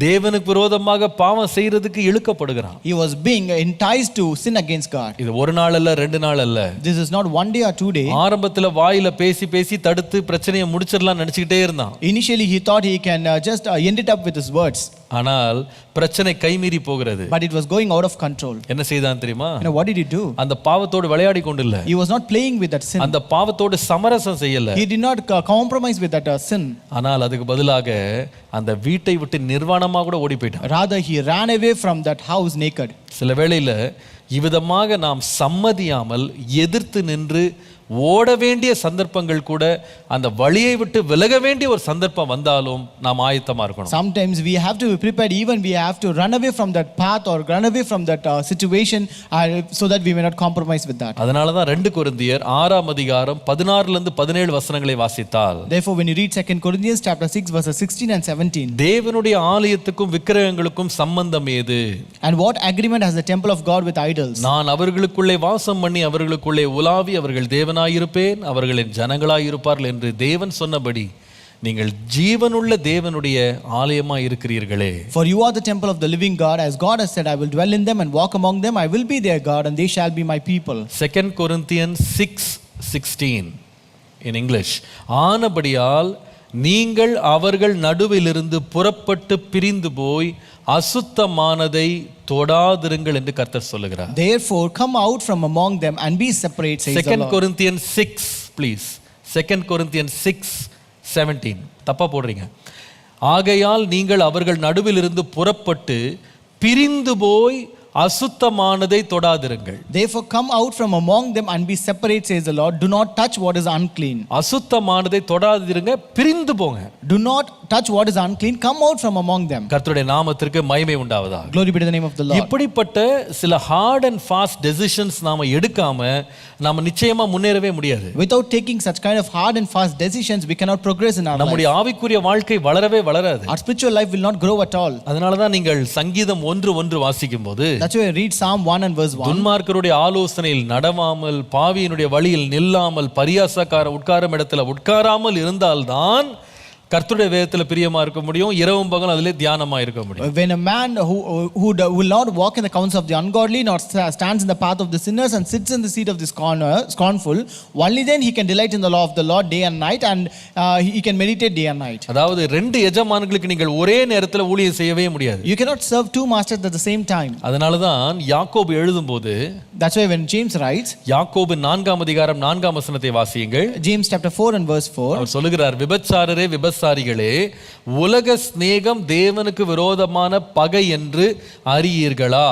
தேவனுக்கு விரோதமாக பாவம் செய்யறதுக்கு இழுக்கப்படுகிறான். He was being enticed to sin against God. இது ஒரு நாள் அல்ல, 2 நாள் அல்ல. This is not 1 day or 2 days. ஆரம்பத்துல வாயில பேசி பேசி தடுத்து பிரச்சனையை முடிச்சிடலாம் நினைச்சுக்கிட்டே இருந்தான். Initially he thought he can just end it up with his words. ஆனால் பிரச்சனை கைமீறி போகிறது. But it was going out of control. என்ன செய்தான் தெரியுமா? What did he do? அந்த பாவத்தோடு விளையாடி கொண்டில்ல. He was not playing with that sin. அந்த பாவத்தோடு சமரசம் செய்யல. He did not compromise with that sin. ஆனால் அதுக்கு பதிலாக அந்த வீட்டை விட்டு நிர்வாணமா கூட ஓடி போயிட்டான். Rather he ran away from that house naked. சில வேளையில இவ்விதமாக நாம் சம்மதியாமல் எதிர்த்து நின்று ஓட வேண்டிய சந்தர்ப்பங்கள் கூட அந்த வழியை விட்டு விலக வேண்டிய ஒரு சந்தர்ப்பம் வந்தாலும் நாம் ஆயத்தமா இருக்கணும். Sometimes we have to be prepared, even we have to run away from that path or run away from that situation so that we may not compromise with that. அதனால தான் 2 கொரிந்தியர் 6ஆம் அதிகாரம் 16 லிருந்து 17 வசனங்களை வாசித்தால், Therefore when you read 2 Corinthians chapter 6 verses 16 and 17, தேவனுடைய ஆலயத்துக்கும் விக்கிரகங்களுக்கும் சம்பந்தம் ஏது? and what agreement has the temple of God with idols? நான் அவர்களுக்குள்ளே வாசம் பண்ணி அவர்களுக்குள்ளே உலாவி அவர்கள் தேவனாயிருப்பேன், அவர்களின் ஜனங்களாயிருப்பார்கள் என்று தேவன் சொன்னபடி நீங்கள் ஜீவனுள்ள தேவனுடைய ஆலயமாய் இருக்கிறீர்களே. For you are the temple of the living God, as God has said, I will dwell in them and walk among them, I will be their God and they shall be my people. 2 Corinthians 6:16 in English. ஆனபடியால் நீங்கள் அவர்கள் நடுவிலிருந்து புறப்பட்டு பிரிந்து போய் அசுத்தமானதை தொடாதிருங்கள் என்று கர்த்தர் சொல்லுகிறார். Therefore come out from among them and be separate, says the 2 Lord. Corinthians 6 please. 2 Corinthians 6:17 தப்பா போடுறீங்க. ஆகையால் நீங்கள் அவர்கள் நடுவிலிருந்து புறப்பட்டு பிரிந்து போய் அசுத்தமானதை தொடாதிருங்கள். Therefore come out from among them and be separate, says the Lord. Do not touch what is unclean. அசுத்தமானதை தொடாதிருங்க, பிரிந்து போங்க. Do not touch what is unclean. Come out from among them. கர்த்தருடைய நாமத்திற்கு மகிமை உண்டாவதாக. Glory be to the name of the Lord. இப்படிப்பட்ட சில heart and fast decisions நாம எடுக்காம நாம நிச்சயமா முன்னேறவே முடியாது. Without taking such kind of hard and fast decisions, we cannot progress in our life. நம்முடைய ஆவிக்குரிய வாழ்க்கை வளரவே வளராது. Our spiritual life will not grow at all. அதனால தான் நீங்கள் சங்கீதம் 1:1 வாசிக்கும்போது, That's why I read Psalm 1 and verse 1. துன்மார்க்கருடைய ஆலோசனையில் நடவாமல், பாவியினுடைய வழியில் நில்லாமல், பரியாசக்கார உட்காரும் இடத்துல உட்காராமல் இருந்தால்தான் கர்த்தருடைய வேதத்துல பிரியமா இருக்க முடியும், இரவும் பகலும் அதிலே தியானமா இருக்க முடியும். When a man who will not walk in the counsel of the ungodly, nor stands in the path of the sinners, and sits in the seat of the scornful, only then he can delight in the law of the Lord day and night, and he can meditate day and night. அதாவது 2 எஜமான்களுக்கு நீங்கள் ஒரே நேரத்துல ஊழியம் செய்யவே முடியாது. You cannot serve 2 masters at the same time. அதனால தான் யாக்கோபு எழுதும்போது, That's why when James writes, யாக்கோபு 4ஆம் அதிகாரம் 4ஆம் வசனத்தை வாசியுங்கள். James chapter 4 and verse 4, அவர் சொல்லுகிறார், விபச்சாரரே விபச்சாரிகளே, உலக சிநேகம் தேவனுக்கு விரோதமான பகை என்று அறியீர்களா?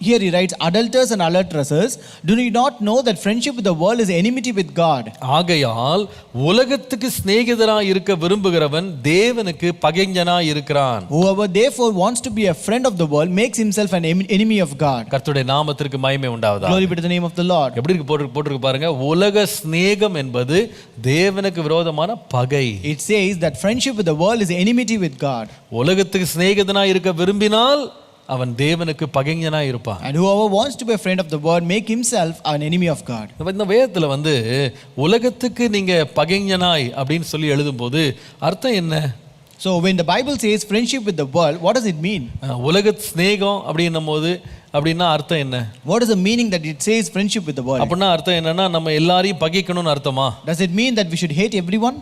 Here he writes, adulterers and adulteresses, do you not know that friendship with the world is enmity with God? ஆகையால் உலகத்துக்கு சிநேகிதராய் இருக்க விரும்புகிறவன் தேவனுக்கு பகைஞனாய் இருக்கிறான். Whoever therefore wants to be a friend of the world makes himself an enemy of God. கர்த்தருடைய நாமத்திற்கு மகிமை உண்டாவதாக. Glory be to the name of the Lord. எப்படி போட்டிருக்கு பாருங்க, உலக சிநேகம் என்பது தேவனுக்கு விரோதமான பகை. It says that friendship with the world is enmity with God. உலகத்துக்கு சிநேகிதனாய் இருக்க விரும்பினால் அவன் தேவனுக்கு பகைஞனாய் இருப்பான். And whoever wants to be a friend of the world make himself an enemy of God. இந்த வேதத்துல உலகத்துக்கு நீங்க பகைஞனாய் அப்படின்னு சொல்லி எழுதும்போது அர்த்தம் என்ன? So when the Bible says friendship with the world, what does it mean? உலக சிநேகம் அப்படின்னும்போது அப்படின்னா அர்த்தம் என்ன? What is the meaning that it says friendship with the world? அப்படின்னா அர்த்தம் என்னன்னா நம்ம எல்லாரையும் பகைக்கணும்னு அர்த்தமா? Does it mean that we should hate everyone?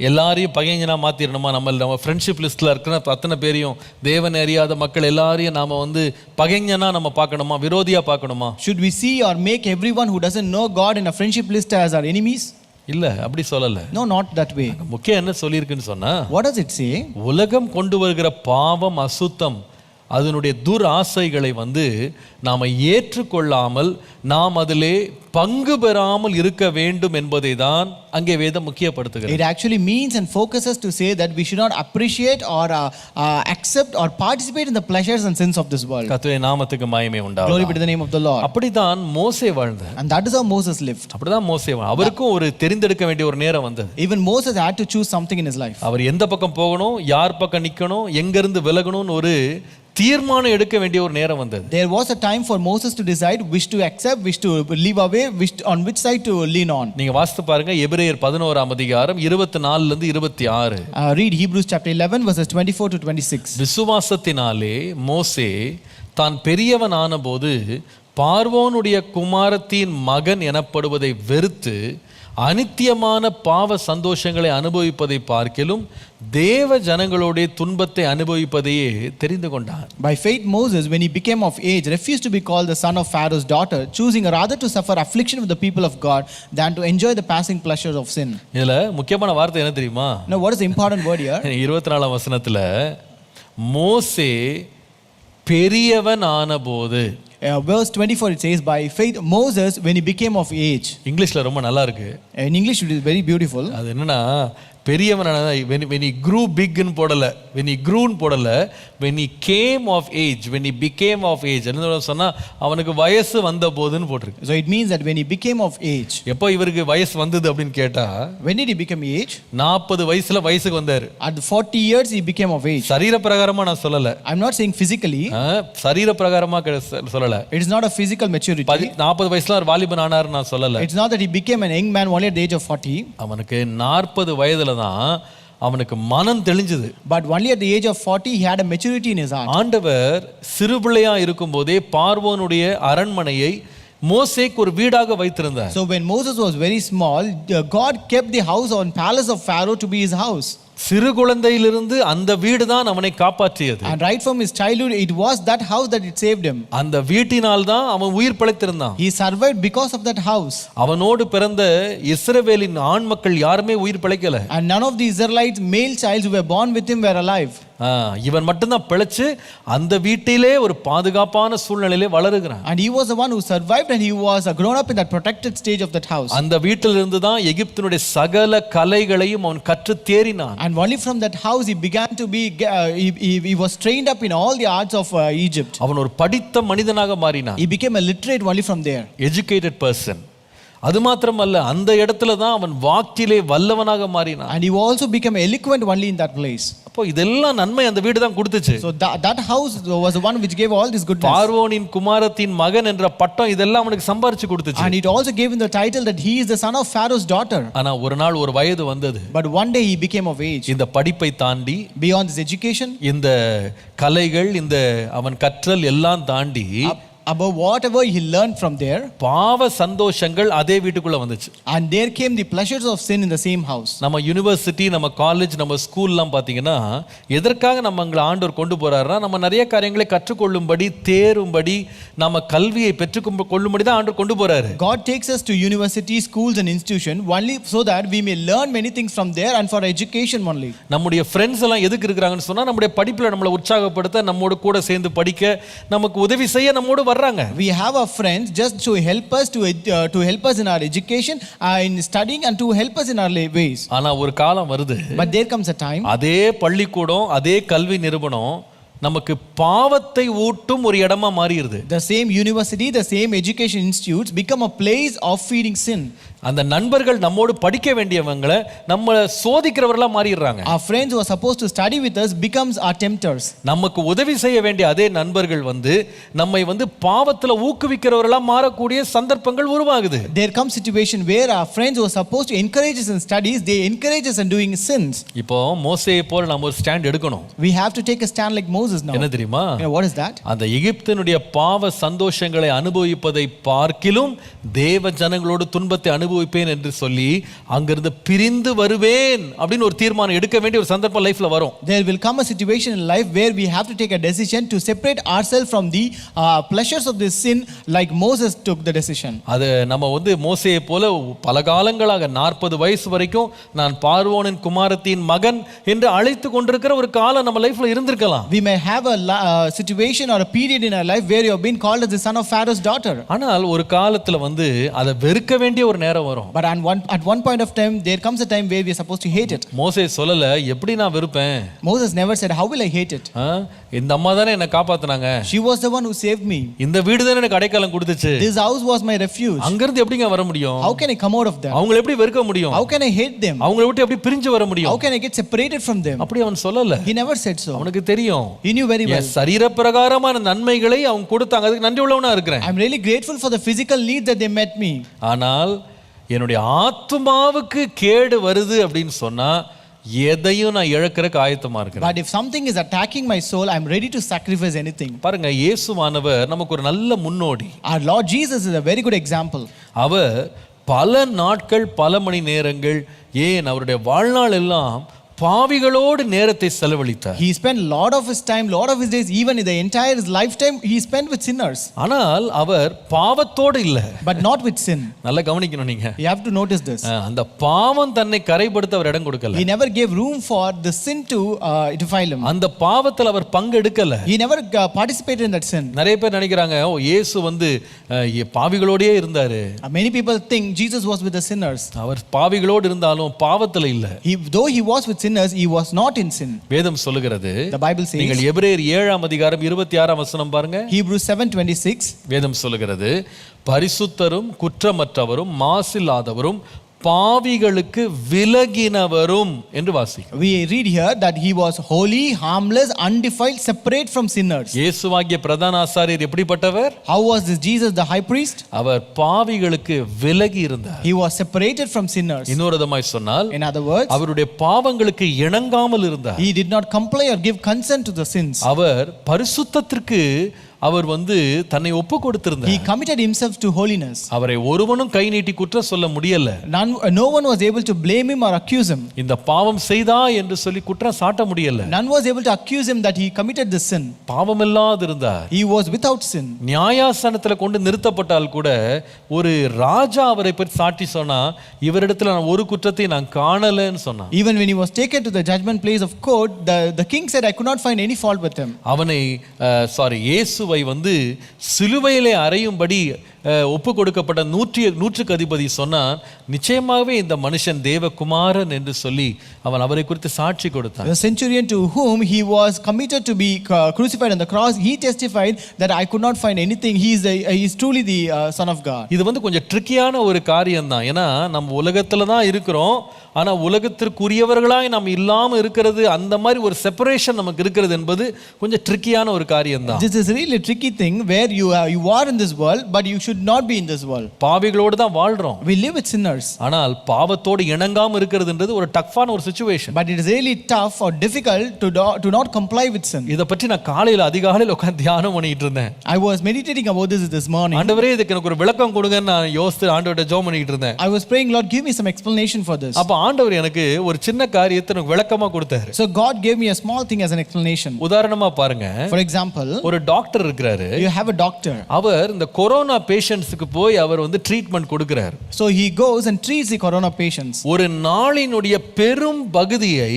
எல்லாரையும் பகைஞனா மாத்திரணுமா? நம்ம ஃப்ரெண்ட்ஷிப் லிஸ்ட்ல இருக்கிற அத்தனை பேரையும் தேவன் அறியாத மக்கள் எல்லாரையும் நாம பகைஞனா நம்ம பார்க்கணுமா, விரோதியா பார்க்கணுமா? Should we see or make everyone who doesn't know God in a friendship list as our enemies? இல்ல, அப்படி சொல்லல. No, not that way. முக்கியம் என்ன சொல்லியிருக்குன்னு சொன்னா, What does it say? உலகம் கொண்டு வருகிற பாவம், அசுத்தம், அதனுடைய துராசைகளை நாம ஏற்றுக்கொள்ளாமல் நாம் அதிலே பங்கு பெறாமல் இருக்க வேண்டும் என்பதை தான் அங்கே வேதம் முக்கியப்படுத்துகிறது. It actually means and focuses to say that we should not appreciate or accept or participate in the pleasures and sins of this world. கர்த்தருடைய நாமத்துக்கு மகிமை உண்டாவதாக. Glory be to the name of the Lord. அப்படிதான் மோசே வாழ்ந்தார். And that is how Moses lived. அப்படிதான் மோசே அவருக்கும் ஒரு தெரிந்தெடுக்க வேண்டிய ஒரு நேரம் வந்தது. Even Moses had to choose something in his life. அவர் எந்த பக்கம் போகணும், யார் பக்கம் நிக்கணும், எங்க இருந்து விலகணும்னு ஒரு தீர்மானம் எடுக்க வேண்டிய ஒரு நேரம் வந்தது. There was a time for Moses to decide which to accept, which to leave away, on which side to lean on. நீங்க வாசித்து பாருங்க எபிரேயர் 11ஆம் அதிகாரம் 24 லிருந்து 26. Read Hebrews chapter 11 verses 24 to 26. விசுவாசத்தினாலே மோசே தான் பெரியவன் ஆனபோது பார்வோனுடைய குமாரத்தின் மகன் எனப்படுவதை வெறுத்து அனித்தியமான பாவ சந்தோஷங்களை அனுபவிப்பதை பார்க்கிலும் தேவ ஜனங்களுடைய துன்பத்தை அனுபவிப்பதையே தெரிந்து கொண்டான். By faith Moses, when he became of age, refused to be called the son of Pharaoh's daughter, choosing rather to suffer affliction with the people of God than to enjoy the passing pleasures of sin. இதுல முக்கியமான வார்த்தை என்ன தெரியுமா? Now what is the important word here? 24ஆம் வசனத்துல மோசே பெரியவன் ஆனபோது, verse 24 it says, by faith Moses, when he became of age. இங்கிலீஷ்ல ரொம்ப நல்லா இருக்கு. In English it is very beautiful. அது என்னன்னா பெரியவன் when he grew big ன்னு போடல, when he grew ன்னு போடல, when he came of age, when he became of age என்ன சொன்னா அவனுக்கு வயசு வந்த போதுன்னு போட்டிருக்கு. So it means that when he became of age. எப்போ இவருக்கு வயசு வந்தது அப்படின்னு கேட்டா, when did he become age? 40 வயசுல வயசுக்கு வந்தாரு. At 40 years he became of age. சரீர பிரகாரமா நான் சொல்லல. I'm not saying physically. சரீர பிரகாரமா சொல்லல. It is not a physical maturity. 40 வயசுல ஒரு வாலிபன் ஆனார் நான் சொல்லல. It's not that he became an young man only at the age of 40. அவனுக்கு 40 வயதுல தான் அவனுக்கு மனம் தெளிஞ்சது. But only at the age of 40 he had a maturity in his heart. ஆண்டவர் சிறுபிள்ளையா இருக்கும்போதே பார்வோனுடைய அரண்மனையை மோசேக்கு ஒரு வீடாக வைத்திருந்தார். So when Moses was very small, God kept the house or palace of Pharaoh to be his house. சிறு குழந்தையிலிருந்து அந்த வீடு தான் அவனை காப்பாற்றியது. And right from his childhood it was that house that it saved him. அந்த வீட்டினால் தான் அவன் உயிர் பிழைத்திருந்தான். He survived because of that house. அவனோடு பிறந்த இஸ்ரவேலின் ஆண் மக்கள் யாருமே உயிர் பிழைக்கல. And none of the Israelites male childs who were born with him were alive. இவன் மட்டும்தான் பிழைச்சு அந்த வீட்டிலே ஒரு பாதுகாப்பான சூழ்நிலையிலே வளருகிறான். And he was the one who survived and he was grown up in that protected stage of that house. அந்த வீட்டிலிருந்து தான் எகிப்தினுடைய சகல கலைகளையும் அவன் கற்று தேறினான். And only from that house he began to be he was trained up in all the arts of Egypt. அவன் ஒரு படித்த மனிதனாக மாறினான். He became a literate only from there. Educated person. அது மாத்திரமல்ல அந்த இடத்துல தான் அவன் வாக்கிலே வல்லவனாக மாறினான். And he also became eloquent only in that place. அப்போ இதெல்லாம் நன்மை அந்த வீடு தான் கொடுத்துச்சு. So that house was the one which gave all this goodness. பார்வோனின் குமாரத்தின் மகன் என்ற பட்டம் இதெல்லாம் அவனுக்கு சம்பாரிச்சு கொடுத்துச்சு. And it also gave him the title that he is the son of Pharaoh's daughter. ஆனா ஒரு நாள் ஒரு வயது வந்தது. But one day he became of age. இந்த படிப்பை தாண்டி, beyond his education, இந்த கலைகள், இந்த அவன் கற்றல் எல்லாம் தாண்டி, above whatever he learned from there, பாவ சந்தோஷங்கள் அதே வீட்டுக்குள்ள வந்துச்சு. and there came the pleasures of sin in the same house. நம்ம யூனிவர்சிட்டி, நம்ம காலேஜ், நம்ம ஸ்கூல்லாம் பாத்தீங்கன்னா எதற்காக நம்மங்களை ஆண்டவர் கொண்டு போறாருன்னா நம்ம நிறைய காரியங்களை கற்றுக்கொள்ளும்படி, தேரும்படி, நம்ம கல்வியை பெற்றுக்கொள்ளும்படி தான் ஆண்டவர் கொண்டு போறாரு. God takes us to university, schools and institution only so that we may learn many things from there and for education only. நம்முடைய ஃப்ரெண்ட்ஸ் எல்லாம் எதுக்கு இருக்கிறாங்கன்னு சொன்னா நம்முடைய படிப்புல நம்மளை உற்சாகப்படுத்த, நம்மோடு கூட சேர்ந்து படிக்க, நமக்கு உதவி செய்ய நம்மோடு வர்றாங்க. We have our friends just to help us to help us in our education, in studying and to help us in our ways. ஆனா ஒரு காலம் வருது. But there comes a time. அதே பள்ளிக்கூடம், அதே கல்வி நிறுவனம் நமக்கு பாவத்தை ஊட்டும் ஒரு இடமா மாறிடுது. The same university, the same education institutes become a place of feeding sin. அந்த நண்பர்கள் நம்மோடு படிக்க வேண்டியவங்களை நம்மள சோதிக்கிறவர்களா மாறிடுறாங்க. Our friends who are supposed to study with us becomes our tempters. நமக்கு உதவி செய்ய வேண்டிய அதே நண்பர்கள் நம்மை பாவத்துல ஊக்குவிக்கிறவர்களா மாறக்கூடிய சந்தர்ப்பங்கள் உருவாகுது. There comes situation where our friends who are supposed to encourage us in studies, they encourage us in doing sins. இப்போ மோசேயை போல நாம ஒரு ஸ்டாண்ட் எடுக்கணும். We have to take a stand like Moses now. என்ன தெரியுமா? What is that? அந்த எகிப்தினுடைய பாவ சந்தோஷங்களை அனுபவிப்பதை பார்க்கிலும் தேவ ஜனங்களோடு துன்பத்தை அனுபவிப்பேன் என்று சொல்லி அங்கிருந்து பிரிந்து வருவேன் அப்படின்னு ஒரு தீர்மானம் எடுக்க வேண்டிய ஒரு சந்தர்ப்பம் லைஃப்ல வரும். There will come a situation in life where we have to take a decision to separate ourselves from the pleasures of this sin, like Moses took the decision. அது நம்ம மோசேயை போல பல காலங்களாக 40 வயசு வரைக்கும் நான் பார்வோனின் குமாரத்தின் மகன் என்று அழைத்து கொண்டிருக்கிற ஒரு காலம் நம்ம லைஃப்ல இருந்திருக்கலாம். We may have a situation or a period in our life where you have been called as the son of Pharaoh's daughter. ஆனால் ஒரு காலத்துல அதை வெறுக்க வேண்டிய ஒரு நேரம் காலம் வரும். But at one point of time, there comes a time where we are supposed to hate it. மோசே சொல்லல எப்படி நான் வெறுப்பேன். Moses never said, how will I hate it? இந்த அம்மா தானே என்ன காப்பாத்துனாங்க. She was the one who saved me. இந்த வீடு தானே எனக்கு அடைக்கலம் கொடுத்துச்சு. This house was my refuge. அங்க இருந்து எப்படிங்க வர முடியும்? How can I come out of them? அவங்களை எப்படி வெறுக்க முடியும்? How can I hate them? அவங்களை விட்டு எப்படி பிரிஞ்சு வர முடியும்? How can I get separated from them? அப்படி அவன் சொல்லல. He never said so. அவனுக்கு தெரியும். He knew very well. சரீர பிரகாரமான நன்மைகளை அவங்க கொடுத்தாங்க. அதுக்கு நன்றி உள்ளவனா இருக்கிறேன். I'm really grateful for the physical need that they met me. ஆனால் என்னுடைய ஆத்துமாவுக்கு கேடு வருது அப்படின்னு சொன்னா எதையும் நான் இழக்கிறதுக்கு ஆயத்தமா இருக்கிறேன். But if something is attacking my soul, I'm ready to sacrifice anything. பாருங்க, இயேசுவானவர் நமக்கு ஒரு நல்ல முன்னோடி. Our Lord Jesus is a very good example. அவர் பல நாட்கள் பல மணி நேரங்கள் ஏன் அவருடைய வாழ்நாள் எல்லாம் பாவிகளோடு நேரத்தை செலவழித்தார். He spent lot of his time, lot of his days, even in the entire his lifetime he spent with sinners. ஆனால் அவர் பாவத்தோடு இல்ல. But not with sin. நல்லா கவனிக்கணும் நீங்க. You have to notice this. அந்த பாவம் தன்னை கரைப்படுத்த அவர் இடம் கொடுக்கல. He never gave room for the sin to defile him. அந்த பாவத்தில் அவர் பங்கெடுக்கல. He never participated in that sin. நிறைய பேர் நினைக்கிறாங்க இயேசு வந்து பாவிகளோடே இருந்தாரு. Many people think Jesus was with the sinners. அவர் பாவிகளோடு இருந்தாலும் பாவத்தில் இல்ல. Though he was with sinners, he was not in sin. வேதம் சொல்லுகிறது. The Bible says. நீங்கள் எபிரேயர் 7 அதிகாரம் 26 வசனம் பாருங்க. Hebrews 7:26. வேதம் சொல்லுகிறது, பரிசுத்தரும் குற்றமற்றவரும் மாசில்லாதவரும் பாவிகளுக்கு விலகினவரும் என்று வாசிக்கிறோம். We read here that he was holy, harmless, undefiled, separate from sinners. இயேசுவாகிய பிரதான ஆசாரியர் எப்படிப்பட்டவர்? How was this Jesus the high priest? அவர் பாவிகளுக்கு விலகி இருந்தார். He was separated from sinners. இன்னொரு விதமாய் சொன்னால், in other words, அவருடைய பாவங்களுக்கு இணங்காமல் இருந்தார். he did not comply or give consent to the sins. அவர் பரிசுத்தத்திற்கு அவர் வந்து தன்னை ஒப்பு கொடுத்திருந்தார். He committed himself to holiness. அவரை ஒருவனும் கை நீட்டி குற்றம் சொல்ல முடியல. No one was able to blame him or accuse him. இந்த பாவம் செய்தா என்று சொல்லி குற்றம் சாட்ட முடியல. None was able to accuse him that he committed this sin. பாவமில்லாது இருந்தார். He was without sin. நியாயாசனத்துல கொண்டு நிறுத்தப்பட்டால் கூட ஒரு ராஜா அவரை பற்றி சாட்சி சொன்னா, இவரிடத்துல நான் ஒரு குற்றத்தை நான் காணலன்னு சொன்னான். Even when he was taken to the judgment place of court, the king said, I could not find any fault with him. அவனை இயேசுவை வந்து சிலுவையிலே அறையும்படி ஒப்பு கொடுக்கப்பட்ட நூற்றுக்கு அதிபதி சொன்னான், நிச்சயமாகவே இந்த மனுஷன் தேவகுமாரன் என்று சொல்லி அவன் அவரை குறித்து சாட்சி கொடுத்தான். The centurion to whom he was committed to be crucified on the cross, he testified that I could not find anything. He is truly the son of God. இது வந்து கொஞ்சம் ட்ரிக்கியான ஒரு காரியம் தான். ஏன்னா நம்ம உலகத்துல தான் இருக்கிறோம், ஆனா உலகத்திற்குரியவர்களாய் நாம் இல்லாம இருக்கிறது, அந்த மாதிரி ஒரு செப்பரேஷன் நமக்கு இருக்கிறது என்பது கொஞ்சம் ட்ரிக்கியான ஒரு காரியம் தான். This is really a tricky thing where you are in this world, but you should not be in this world. பாவிகளோடு தான் வாழ்றோம். We live with sinners. ஆனால் பாவத்தோடு இணங்காம இருக்கிறதுன்றது ஒரு டஃப்பான ஒரு situation. But it is really tough or difficult to not comply with sin. இத பற்றி நான் காலையில அதிகாலையில உட்கார்ந்து தியானம் பண்ணிட்டு இருந்தேன். I was meditating about this morning. ஆண்டவரே, இதுக்கு எனக்கு ஒரு விளக்கம் கொடுங்கன்னு நான் யோசித்து ஆண்டவர்ட்ட ஜெபம் பண்ணிட்டு இருந்தேன். I was praying, Lord, give me some explanation for this. அப்ப ஆண்டவர் எனக்கு ஒரு சின்ன காரியத்தை எனக்கு விளக்கமா கொடுத்தாரு. So God gave me a small thing as an explanation. உதாரணமா பாருங்க. For example, ஒரு டாக்டர் இருக்காரு. you have a doctor. அவர் இந்த கொரோனா பேஷண்ட்ஸ்க்கு போய் அவர் வந்து ட்ரீட்மென்ட் கொடுக்கிறார். So he goes and treats the corona patients. ஒரு நாளினுடைய பெரும் பகுதியை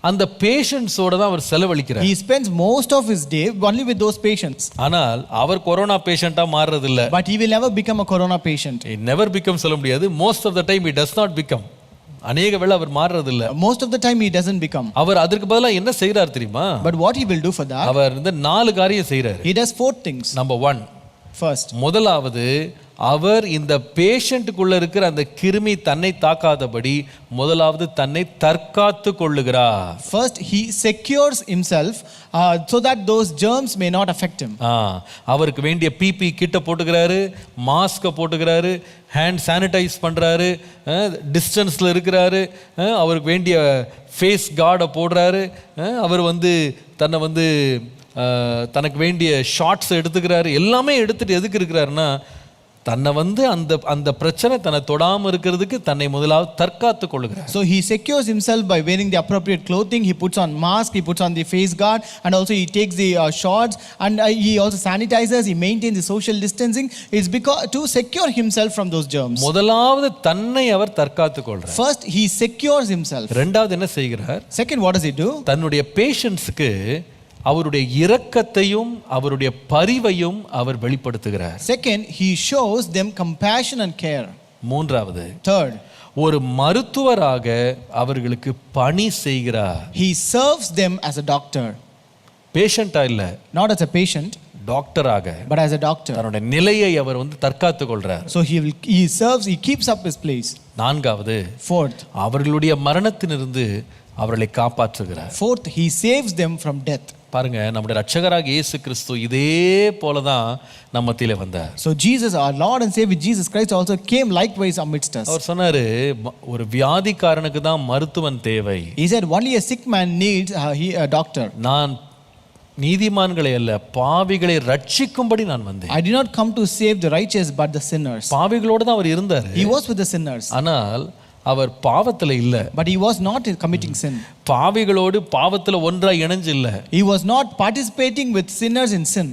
அந்த பேஷண்ட்ஸோட தான் அவர் செலவழிக்கிறார். He spends most of his day only with those patients. ஆனால் அவர் கொரோனா பேஷண்டா மாறுறது இல்ல. But he will never become a corona patient. He never become சொல்ல முடியாது. Most of the time he does not become. அநேக வேளை அவர் மாறுறது இல்ல. Most of the time he doesn't become. அவர் அதற்கு பதிலா என்ன செய்றார் தெரியுமா? But what he will do for that? அவர் இந்த 4 காரியம் செய்றார். He does 4 things. Number 1. First, முதலாவது, அவர் இந்த பேஷண்ட்டுக்குள்ள இருக்கிற அந்த கிருமி தன்னை தாக்காதபடி முதலாவது தன்னை தற்காத்து கொள்ளுகிறார். First he secures himself so that those germs may not affect him. அவருக்கு வேண்டிய பிபி கிட்ட போட்டுக்கிறாரு, மாஸ்க போட்டுக்கிறாரு, ஹேண்ட் சானிடைஸ் பண்றாரு, டிஸ்டன்ஸ்ல இருக்கிறாரு, அவருக்கு வேண்டிய ஃபேஸ் கார்டை போடுறாரு, அவர் வந்து தன்னை வந்து தனக்கு வேண்டிய ஷார்ட்ஸ் எடுத்துக்கிறாரு. எல்லாமே எடுத்துட்டு எதுக்கு இருக்கிறாருன்னா, தன்னை வந்து அந்த பிரச்சனை தன்னை தொடாம இருக்கிறதுக்கு தன்னை முதலாவது தற்காத்து கொள்ளுகிறார். So he secures himself by wearing the appropriate clothing. He puts on mask, he puts on the face guard, and also he takes the shorts, and he also sanitizes, he maintains the social distancing. It's because to secure himself from those germs. முதலாவது தன்னை அவர் தற்காத்து கொள்றார். First he secures himself. இரண்டாவது என்ன செய்கிறார்? Second, what does he do? தன்னுடைய பேஷண்ட்ஸ்க்கு அவருடைய இரக்கத்தையும் அவருடைய பரிவையும் அவர் வெளிப்படுத்துகிறார். Second, he shows them compassion and care. மூன்றாவது, Third, ஒரு மருத்துவராக அவர்களுக்கு பணி செய்கிறார். he serves them as a doctor. பேஷண்டா இல்ல, Not as a patient, டாக்டராக but as a doctor. தன்னுடைய நிலையை அவர் தற்காத்து கொள்றார். So he serves, he keeps up his place. நான்காவது, Fourth, அவர்களுடைய மரணத்திலிருந்து அவர்களை காப்பாற்றுகிறார். Fourth, he saves them from death. பாருங்க, நம்முடைய ரட்சகராக இயேசு கிறிஸ்து இதே போலதான் நம்ம மத்தியில வந்தார். So Jesus, our Lord and Savior Jesus Christ, also came likewise amidst us. அவர் சொன்னாரு, ஒரு வியாதிக்காரனுக்கு தான் மருத்துவன் தேவை. He said only a sick man needs a doctor. நான் நீதிமான்களை அல்ல, பாவிகளை ரட்சிக்கும்படி நான் வந்தேன். I did not come to save the righteous but the sinners. பாவிகளோட தான் அவர் இருந்தார். He was with the sinners. ஆனால் அவர் பாவத்துல இல்ல. But he was not committing sin. பாவிகளோடு பாவத்துல ஒன்றா இணைஞ்சு இல்ல. He was not participating with sinners in sin.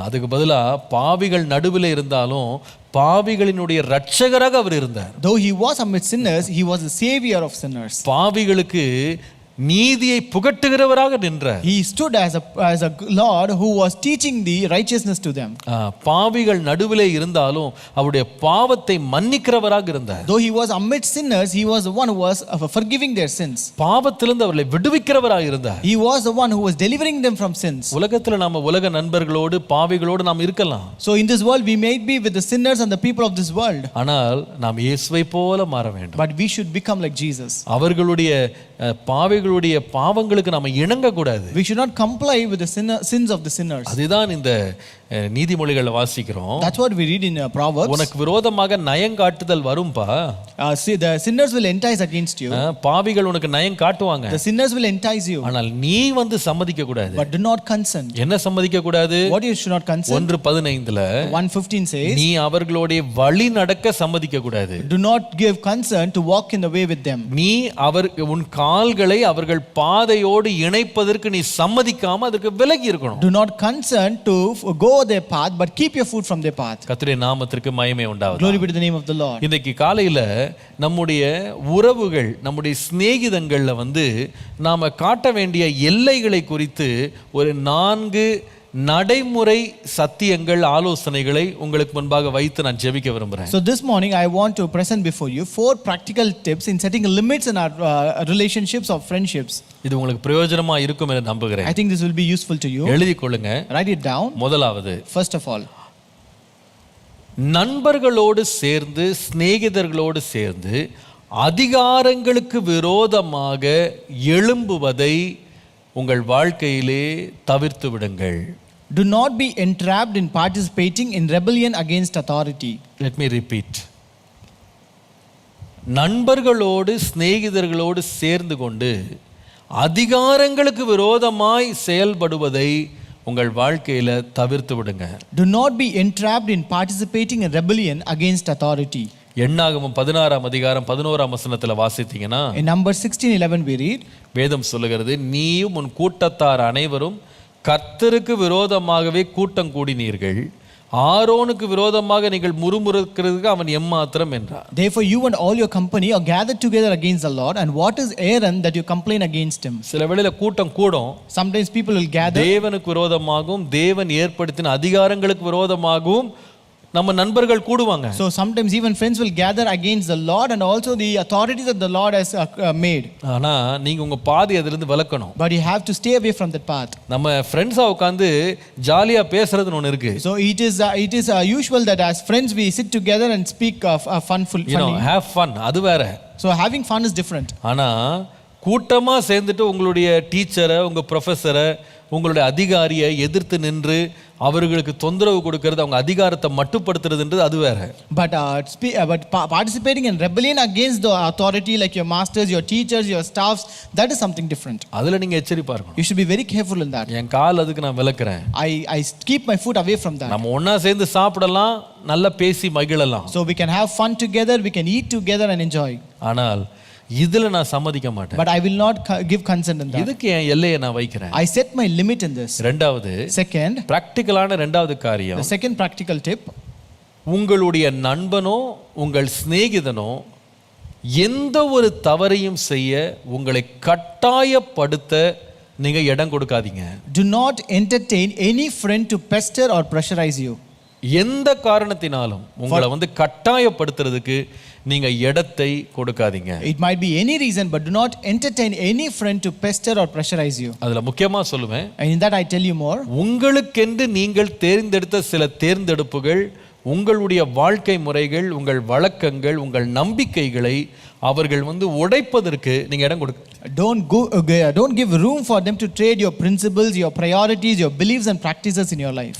அதுக்கு பதிலா பாவிகள் நடுவில் இருந்தாலும் பாவிகளினுடைய ரட்சகராக அவர் இருந்தார். Though he was amidst sinners, he was the savior of sinners. பாவிகளுக்கு நீதியை புகட்டுகிறவராக நின்றார். He stood as a Lord who was teaching the righteousness to them. பாவிகள் நடுவிலே இருந்தாலும் அவருடைய பாவத்தை மன்னிக்கிறவராக இருந்தார். Though he was amidst sinners, he was the one who was forgiving their sins. பாவத்திலிருந்து அவர்களை விடுவிக்கிறவராக இருந்தார். He was the one who was delivering them from sins. உலகத்துல நாம உலக நண்பர்களோடு பாவிகளோடு நாம் இருக்கலாம். So in this world we may be with the sinners and the people of this world. ஆனால் நாம் இயேசுவை போல மாற வேண்டும். But we should become like Jesus. அவர்களுடைய பாவிகளுடைய பாவங்களுக்கு நாம இணங்க கூடாது. We should not comply with the sins of the sinners. அதுதான் இந்த நீதிமொழிகளை வாசிக்கிறோம். That's what we read in Proverbs. உனக்கு விரோதமாக நயம் காட்டுதல் வரும்பா. The sinners will entice against you. பாவிகள் உனக்கு நயம் காட்டுவாங்க. The sinners will entice you. ஆனால் நீ சம்மதிக்க கூடாது. But do not consent. என்ன சம்மதிக்க கூடாது? What you should not consent? 1:15 1:15 says, நீ அவர்களுடைய வழி நடக்க சம்மதிக்க கூடாது. do not give consent to walk in the way with them. நீ உன் கால்களை அவர்கள் பாதையோடு இணைப்பதற்கு நீ சம்மதிக்காம அதற்கு விலகி இருக்கணும். Do not consent to go their path, but keep your foot from their path. கர்த்தருடைய நாமத்திற்கு மகிமை உண்டாவதாக. Glory be to the name of the Lord. இன்றைக்கு காலையில நம்முடைய உறவுகள், நம்முடைய சிநேகிதங்கள்ல நாம காட்ட வேண்டிய எல்லைகளை குறித்து ஒரு 4 நடைமுறை சத்தியங்கள், ஆலோசனைகளை உங்களுக்கு முன்பாக வைத்து நான் ஜெபிக்க விரும்புறேன். So this morning I want to present before you 4 practical tips in setting limits in our relationships or friendships. இது உங்களுக்கு பிரயோஜனமா இருக்கும் என்று நம்புகிறேன். I think this will be useful to you. எழுதி கொள்ளுங்க. Write it down. முதலாவது, First of all, நண்பர்களோடு சேர்ந்து, சிநேகிதர்களோடு சேர்ந்து அதிகாரங்களுக்கு விரோதமாக எழும்புவதை உங்கள் வாழ்க்கையிலே தவிர்த்து விடுங்கள். do not be entrapped in participating in rebellion against authority. Let me repeat. நண்பர்களோடு சிநேகிதர்களோடு சேர்ந்து கொண்டு அதிகாரங்களுக்கு விரோதமாய் செயல்படுவதை உங்கள் வாழ்க்கையில தவிர்த்து விடுங்க. Do not be entrapped in participating in rebellion against authority. எண்ணாகமம் 16:11 வாசித்தீங்கன்னா, In Numbers 16:11 we read, வேதம் சொல்லுகிறது, நீயும் உன் கூட்டத்தார் அனைவரும் கர்த்தருக்கு விரோதமாகவே கூட்டம் கூடினீர்கள், ஆரோனுக்கு விரோதமாக நீங்கள் முறுமுறுக்கிறதுக்கு அவன் எம்மாத்திரம் என்றார். Therefore you and all your company are gathered together against the Lord, and what is Aaron that you complain against him? சில வேளையில கூட்டம் கூடும். Sometimes people will gather. தேவனுக்கு விரோதமாகவும் தேவன் ஏற்படுத்தின அதிகாரங்களுக்கு விரோதமாகவும் நம்ம நண்பர்கள் கூடுவாங்க. So sometimes even friends will gather against the Lord and also the authority that the Lord has made. ஆனா நீங்க உங்க பாதி அதிலிருந்து விலக்கணும். But you have to stay away from that path. நம்ம ஃப்ரெண்ட்ஸா உட்கார்ந்து ஜாலியா பேசுறதுன்னு ஒன்னு இருக்கு. So it is usual that as friends we sit together and speak of funny. You know, have fun. அது வேற. So having fun is different. ஆனா கூட்டமா சேர்ந்துட்டு உங்களுடைய டீச்சரை, உங்க ப்ரொஃபஸரை, உங்களுடைய அதிகாரியை எதிர்த்து நின்று அவர்களுக்கு தொந்தரவு கொடுக்கிறது, அவங்க அதிகாரத்தை மட்டுப்படுத்துறதுன்றது அது வேற. But participating in rebellion against the authority like your masters, your teachers, your staffs, that is something different. அதுல நீங்க எச்சரிப்பா இருக்கணும். You should be very careful in that. என் கால் அதுக்கு நான் விலக்குறேன். I keep my foot away from that. நம்ம ஒண்ணா சேர்ந்து சாப்பிடலாம், நல்லா பேசி மகிழலாம். So we can have fun together, we can eat together and enjoy. ஆனால் இதுல நான் சம்மதிக்க மாட்டேன். But I will not give consent in that. இதுக்கு என் எல்லையை நான் வைக்கிறேன். I set my limit in this. ரெண்டாவது, Second, பிராக்டிகலான ரெண்டாவது காரியம், the second practical tip, உங்களுடைய நண்பனோ உங்கள் சிநேகிதனோ எந்த ஒரு தவறையும் செய்ய உங்களை கட்டாயப்படுத்த நீங்க இடம் கொடுக்காதீங்க. do not entertain any friend to pester or pressurize you. எந்த காரணத்தினாலும் உங்களை வந்து கட்டாயப்படுத்துறதுக்கு நீங்க இடத்தை கொடுக்காதீங்க. It might be any reason, but do not entertain any friend to pester or pressurize you. அதுல முக்கியமா சொல்லுவேன், And in that I tell you more. உங்களுக்கென்று நீங்கள் தேர்ந்தெடுத்த சில தேர்ந்தெடுப்புகள், உங்களுடைய வாழ்க்கை முறைகள், உங்கள் வழக்கங்கள், உங்கள் நம்பிக்கைகளை அவர்கள் வந்து உடைப்பதற்கு நீங்க இடம் கொடுக்க. Don't give room for them to trade your principles, your priorities, your beliefs and practices in your life.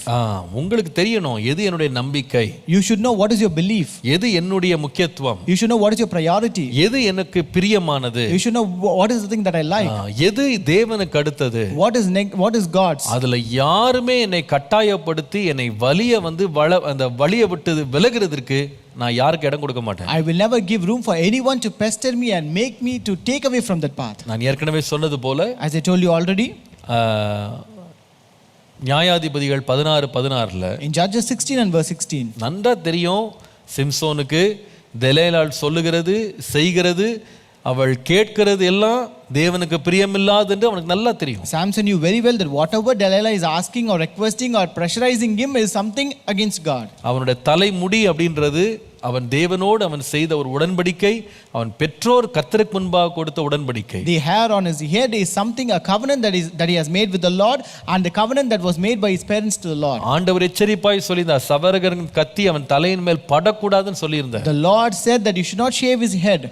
உங்களுக்கு தெரியணும் எது என்னுடைய நம்பிக்கை, You should know what is your belief. எது என்னுடைய முக்கியத்துவம், You should know what is your priority. எது எனக்கு பிரியமானது, You should know what is the thing that I like. எது தேவனுக்கு அடுத்தது, What is God's. அதுல யாருமே என்னை கட்டாயப்படுத்தி என்னை வலிய வந்து அந்த வலிய விட்டு விலகிறதுக்கு நான் யாருக்கு இடம் கொடுக்க மாட்டேன். I will never give room for anyone to pester me and make me to take away from that path. நான் ஏற்கனவே சொன்னது போல, As I told you already, நியாயாதிபதிகள் 16:16 in Judges 16 and verse 16, நன்றா தெரியும் சிம்சோனுக்கு தெலேலாள் சொல்லுகிறது செய்கிறது அவள் கேட்கிறது எல்லாம் தேவனுக்கு பிரியமில்லாது என்று அவனுக்கு நல்லா தெரியும். Samson knew very well that whatever Delilah is asking or requesting or pressurizing him is something against God. அவனுடைய தலைமுடி அப்படின்றது அவன் தேவனோடு அவன் செய்த ஒரு உடன்படிக்கை, அவன் பெற்றோர் கர்த்தருக்கு முன்பாக கொடுத்த உடன்படிக்கை. The hair on his head is something, a covenant that he has made with the Lord, and the covenant that was made by his parents to the Lord. ஆண்டவர் எச்சரிப்பாய் சொல்லியிருந்தார், சவரகரின் கத்தி அவன் தலையின் மேல் படக்கூடாதுன்னு சொல்லியிருந்தார். The Lord said that you should not shave his head.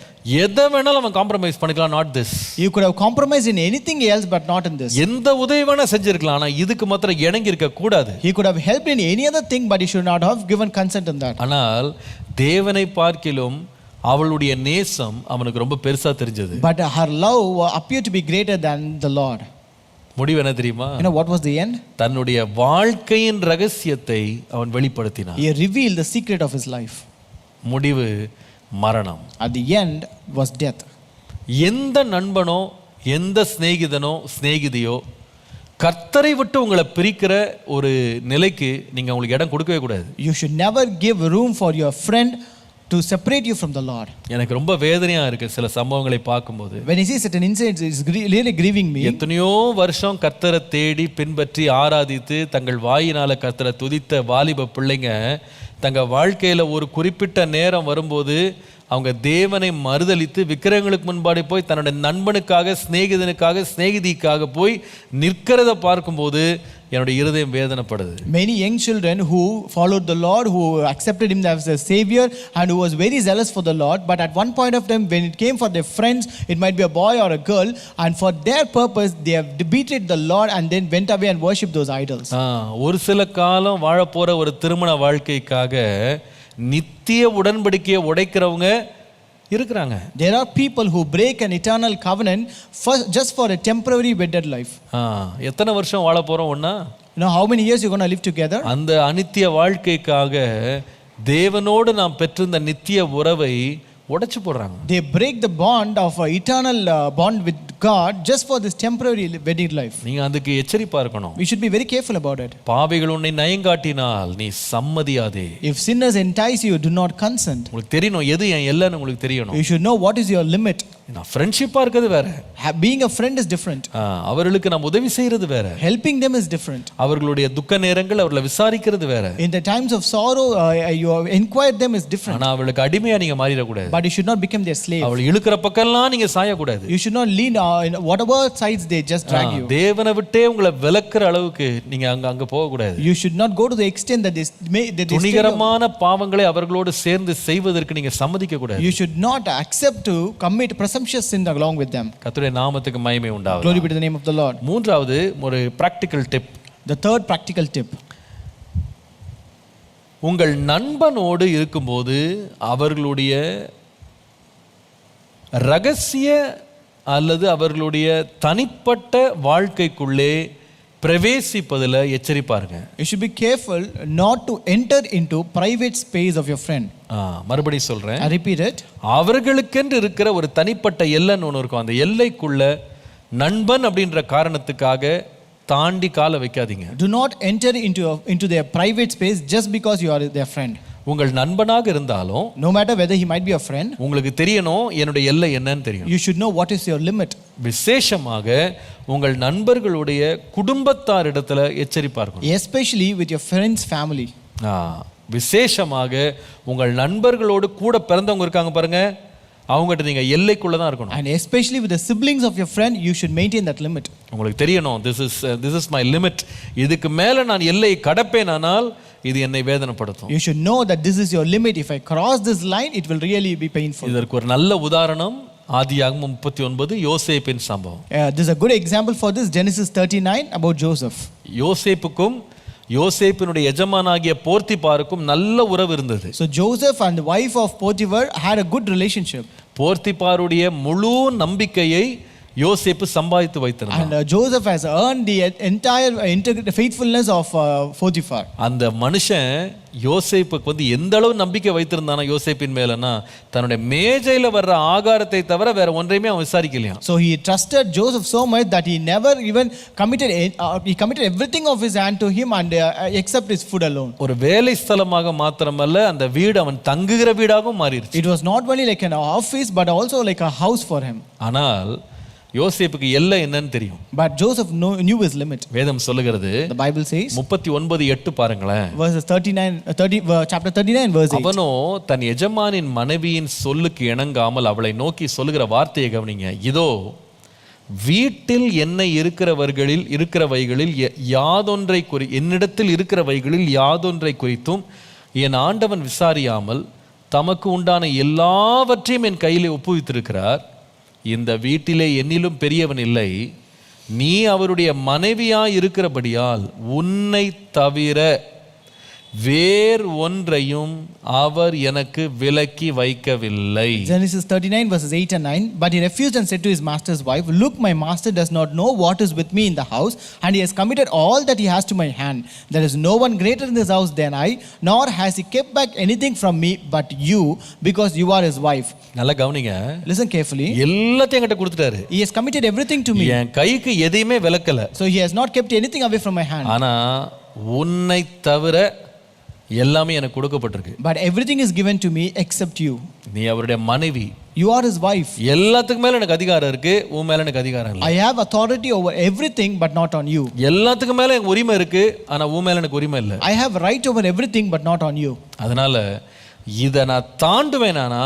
எதை வேணாலும் அவன் காம்ப்ரமைஸ் பண்ணிக்கலாம், not this. You could have compromised in anything else but not in this. எந்த உதவி வேணா செஞ்சிருக்கலாம், ஆனா இதுக்கு மாத்திரம் இணங்கி இருக்க கூடாது. He could have helped in any other thing, but he should not have given consent in that. ஆனால் தேவனை பார்க்கிலும் அவளுடைய நேசம் அவனுக்கு ரொம்ப பெருசா தெரிஞ்சது. But her love appeared to be greater than the Lord. முடிவு என்ன தெரியுமா? You know what was the end? தன்னுடைய வாழ்க்கையின் ரகசியத்தை அவன் வெளிப்படுத்தினான். He revealed the secret of his life. முடிவு மரணம். At the end was death. எந்த நண்பனோ எந்த சிநேகிதனோ சிநேகிதியோ கர்த்தரை விட்டு உங்களை பிரிக்கிற ஒரு நிலைக்கு நீங்க உங்களுக்கு இடம் கொடுக்கவே கூடாது. You should never give room for your friend to separate you from the Lord. எனக்கு ரொம்ப வேதனையா இருக்கு சில சம்பவங்களை பார்க்கும்போது. When I see certain incidents, it's really grieving me. எத்தனையோ வருஷம் கர்த்தரை தேடி பின்பற்றி ஆராதித்து தங்கள் வாயினால கர்த்தரை துதித்த வாலிப பிள்ளைங்க தங்க வாழ்க்கையில ஒரு குறிப்பிட்ட நேரம் வரும்போது அவங்க தேவனை மறுதலித்து விக்கிரகங்களுக்கு முன்பாடி போய் தன்னுடைய நண்பனுக்காக சிநேகிதனுக்காக சிநேகிதிக்காக போய் நிற்கிறத பார்க்கும்போது என்னுடைய இருதயம் வேதனைப்படுது. Many young children who followed the Lord, who accepted him as a savior and who was very zealous for the Lord, but at one point of time when it came for their friends, it might be a boy or a girl, and for their purpose they have defeated the Lord and then went away and worshipped those idols. ஒரு சில காலம் வாழ போற ஒரு திருமண வாழ்க்கைக்காக நித்திய உடன்படிக்கையை உடைக்கிறவங்க இருக்கிறாங்க. There are people who break an eternal covenant just for a temporary wedded life. எத்தனை வருஷம் வாழ போறோம் ஒண்ணா? You know how many years you're going to live together? அந்த அநித்திய வாழ்க்கைக்காக தேவனோடு நாம் பெற்றிருந்த நித்திய உறவை உடைச்சு போடுறாங்க. They break the bond of eternal bond with God just for this temporary wedding life. நீங்க அதுக்கு எச்சரிப்பா இருக்கணும். We should be very careful about it. பாவிகள் உன்னை நயங்காட்டினால் நீ சம்மதியாதே. If sinners entice you, do not consent. உங்களுக்கு தெரியணும் எது என் எல்லைன்னு உங்களுக்கு தெரியணும். You should know what is your limit. நான் ஃப்ரெண்ட்ஷிப்பா இருக்கிறது வேற. Being a friend is different. அவர்களுக்கு நாம் உதவி செய்யறது வேற. Helping them is different. அவர்களுடைய துக்க நேரங்கள் அவர்களை விசாரிக்கிறது வேற. In the times of sorrow, you inquire them is different. ஆனா அவளுக்கு அடிமையா நீங்க மாறிட கூடாது. But you should not become their slave. அவள் இழுக்கிற பக்கம்லாம் நீங்க சாய கூடாது. You should not lean in whatever sides they just drag you. தேவனை விட்டே உங்களை விலக்குற அளவுக்கு நீங்க அங்க போக கூடாது. You should not go to the extent that they துணிகரமான பாவங்களை அவர்களோடு சேர்ந்து செய்வதற்கு நீங்க சம்மதிக்க கூடாது. You should not accept to commit presumptuous sin along with them. கர்த்தருடைய நாமத்துக்கு மகிமை உண்டாவதாக. Glory be to the name of the Lord. மூன்றாவது ஒரு practical tip. The third practical tip. உங்கள் நண்பனோடு இருக்கும்போது அவர்களுடைய ரகசிய அல்லது அவர்களுடைய தனிப்பட்ட வாழ்க்கைக்குள்ளே பிரவேசிப்பதில் எச்சரிப்பாருங்க. You should be careful not to enter into private space of your friend. மறுபடியும் சொல்றேன். I repeat it. அவர்களுக்கென்று இருக்கிற ஒரு தனிப்பட்ட எல்லைன்னு ஒன்று இருக்கும். அந்த எல்லைக்குள்ள நண்பன் அப்படின்ற காரணத்துக்காக தாண்டி கால வைக்காதீங்க. Do not enter into their private space just because you are their friend. உங்கள் நண்பனாக இருந்தாலும் no matter whether he might be a friend, உங்களுக்கு தெரியணும் என்னுடைய எல்லை என்னன்னு தெரியும். You should know what is your limit. விசேஷமாக உங்கள் நண்பர்களுடைய குடும்பத்தார் இடத்துல எச்சரிப்பா இருக்கணும். Especially with your friends' family. விசேஷமாக உங்கள் நண்பர்களோடு கூட பிறந்தவங்க இருக்காங்க பாருங்க, அவங்ககிட்ட நீங்க எல்லைக்குள்ள தான் இருக்கணும். And especially with the siblings of your friend, you should maintain that limit. உங்களுக்கு தெரியணும், this is my limit. இதுக்கு மேல நான் எல்லை கடப்பேனானால் இது என்னை வேதனைப்படுத்தும். You should know that this is your limit. If I cross this line, it will really be painful. இதற்கு ஒரு நல்ல உதாரணம் ஆதியாகமம் 39 யோசேப்பின் சம்பவம். This is a good example for this, Genesis 39 about Joseph. யோசேப்புக்கும் யோசேப்பினுடைய எஜமானாகிய போர்த்திபாருக்கும் நல்ல உறவு இருந்தது. So Joseph and the wife of Potiphar had a good relationship. போர்த்திபாருடைய முழு நம்பிக்கையை யோசேப்பு சம்பாதித்து வைத்திருந்தார். And Joseph has earned the entire faithfulness of Potiphar. அந்த மனுஷன் யோசேப்புக்கு வந்து எந்த அளவு நம்பிக்கை வைத்திருந்தானா யோசேப்பின் மேலனா, தன்னுடைய மேஜையில வர்ற ஆகாரத்தை தவிர வேற ஒன்றையுமே அவன் விசாரிக்கலையா. So he trusted Joseph so much that he never even committed everything of his hand to him and except his food alone. ஒரு வேலை ஸ்தலமாக மாத்திரமல்ல, அந்த வீடு அவன் தங்குகிற வீடாகவும் மாறிடுச்சு. It was not only like an office but also like a house for him. ஆனால் யோசேப்புக்கு எல்லை என்னன்னு தெரியும். But Joseph knew his limit. வேதம் சொல்லுகிறது, The Bible says 39:8 பாருங்களேன். verses 39 chapter 39 verse 8. அவனோ தன் எஜமானின் மனைவியின் சொல்லுக்கு இணங்காமல் அவளை நோக்கி சொல்லுகிற வார்த்தையை கவனிங்க. இதோ வீட்டில் என்னை இருக்கிறவைகளில் யாதொன்றை என்னிடத்தில் இருக்கிறவைகளில் யாதொன்றை குறித்தும் என் ஆண்டவன் விசாரியாமல் தமக்கு உண்டான எல்லாவற்றையும் என் கையிலே ஒப்புவித்திருக்கிறார். இந்த வீட்டிலே என்னிலும் பெரியவன் இல்லை. நீ அவருடைய மனைவியாய் இருக்கிறபடியால் உன்னை தவிர வேறு ஒன்றையும் அவர் எனக்கு விலக்கி வைக்கவில்லை. Genesis 39 verses 8 and 9. But he refused and said to his master's wife, Look, my master does not know what is with me in the house, and he has committed all that he has to my hand. There is no one greater in this house than I, nor has he kept back anything from me but you, because you are his wife. நல்லா கவனிங்க. Listen carefully. எல்லாத்தையும் என்கிட்ட கொடுத்துட்டாரு. He has committed everything to me. என் கைக்கு எதையுமே விலக்கல. So he has not kept anything away from my hand. ஆனா உன்னை தவிர எல்லாமே எனக்கு கொடுக்கப்பட்டிருக்கு. But everything is given to me except you. நீ அவருடைய மனைவி. You are his wife. எல்லாத்துக்கு மேல எனக்கு அதிகாரம் இருக்கு, உன் மேல எனக்கு அதிகாரம் இல்ல. I have authority over everything but not on you. எல்லாத்துக்கு மேல எனக்கு உரிமை இருக்கு, ஆனா உன் மேல எனக்கு உரிமை இல்ல. I have right over everything but not on you. அதனால இத நான் தாண்டுவேனானா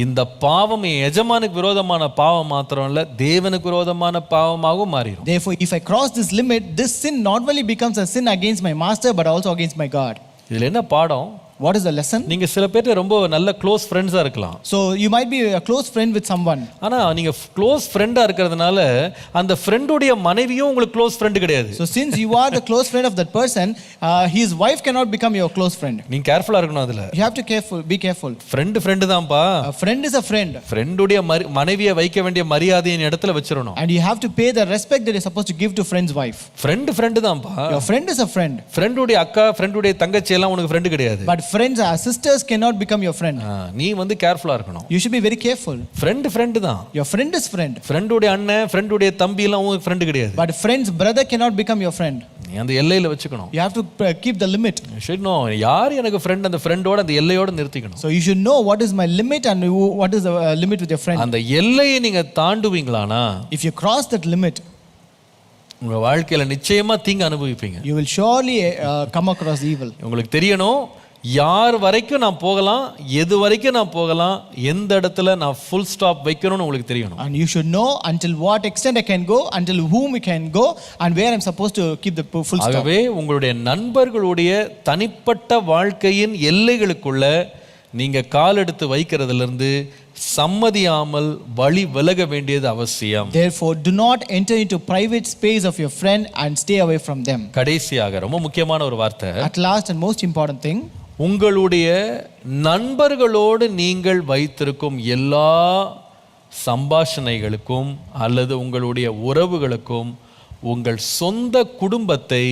இந்த பாவம் என் எஜமானுக்கு விரோதமான பாவம் மாத்திரம் இல்ல, தேவனுக்கு விரோதமான பாவமாகவும் மாறிடும். Therefore, if I cross this limit, this sin not only becomes a sin against my master but also against my God. இதுல என்ன பாடம்? What is the lesson? நீங்க சில பேர் ரொம்ப நல்ல க்ளோஸ் ஃப்ரெண்ட்ஸா இருக்கலாம். So you might be a close friend with someone. ஆனா நீங்க க்ளோஸ் ஃப்ரெண்டா இருக்கிறதுனால அந்த ஃப்ரெண்டுடைய மனைவியும் உங்களுக்கு க்ளோஸ் ஃப்ரெண்ட் கிடையாது. So since you are the close friend of that person, his wife cannot become your close friend. நீங்க கேர்ஃபுல்லா இருக்கணும் அதுல. You have to be careful. Friend தான்ப்பா. A friend is a friend. ஃப்ரெண்டுடைய மனைவியை வைக்க வேண்டிய மரியாதையை இந்த இடத்துல வச்சிரணும். And you have to pay the respect that you're supposed to give to friend's wife. Friend தான்ப்பா. Your friend is a friend. ஃப்ரெண்டுடைய அக்கா, ஃப்ரெண்டுடைய தங்கச்சி எல்லாம் உனக்கு ஃப்ரெண்ட் கிடையாது. But friends are sisters cannot become your friend. நீ வந்து கேர்ஃபுல்லா இருக்கணும். You should be very careful. Friend தான். Your friend is friend. ஃப்ரெண்டுடைய அண்ணன், ஃப்ரெண்டுடைய தம்பி எல்லாம் உங்களுக்கு ஃப்ரெண்ட் கிடையாது. But friend's brother cannot become your friend. நீ அந்த எல்லையில வச்சுக்கணும். You have to keep the limit. You should know யார் எனக்கு ஃப்ரெண்ட், அந்த ஃப்ரெண்டோட அந்த எல்லையோட நிறுத்திக்கணும். So you should know what is my limit and what is the limit with your friend. அந்த எல்லையை நீங்க தாண்டுவீங்களானா, if you cross that limit, உங்க வாழ்க்கையில நிச்சயமா தீங்கு அனுபவிப்பீங்க. you will surely come across evil. உங்களுக்கு தெரியணும் யார் வரைக்கும் நான் போகலாம், எது வரைக்கும் நான் போகலாம், எந்த இடத்துல நான் ஃபுல் ஸ்டாப் வைக்கணும்னு உங்களுக்கு தெரியணும். And you should know until what extent I can go, until whom I can go, and where I'm supposed to keep the full stop. ஆகவே உங்களுடைய நண்பர்களுடைய தனிப்பட்ட வாழ்க்கையின் எல்லைகளுக்குள்ள நீங்க கால் எடுத்து வைக்கிறதிலிருந்து சம்மதியாமல் வழி விலக வேண்டியது அவசியம். Therefore do not enter into private space of your friend and stay away from them. கடைசியாக ரொம்ப முக்கியமான ஒரு வார்த்தை. At last and most important thing, உங்களுடைய நண்பர்களோடு நீங்கள் வைத்திருக்கும் எல்லா சம்பாஷணைகளுக்கும் அல்லது உங்களுடைய உறவுகளுக்கும் உங்கள் சொந்த குடும்பத்தை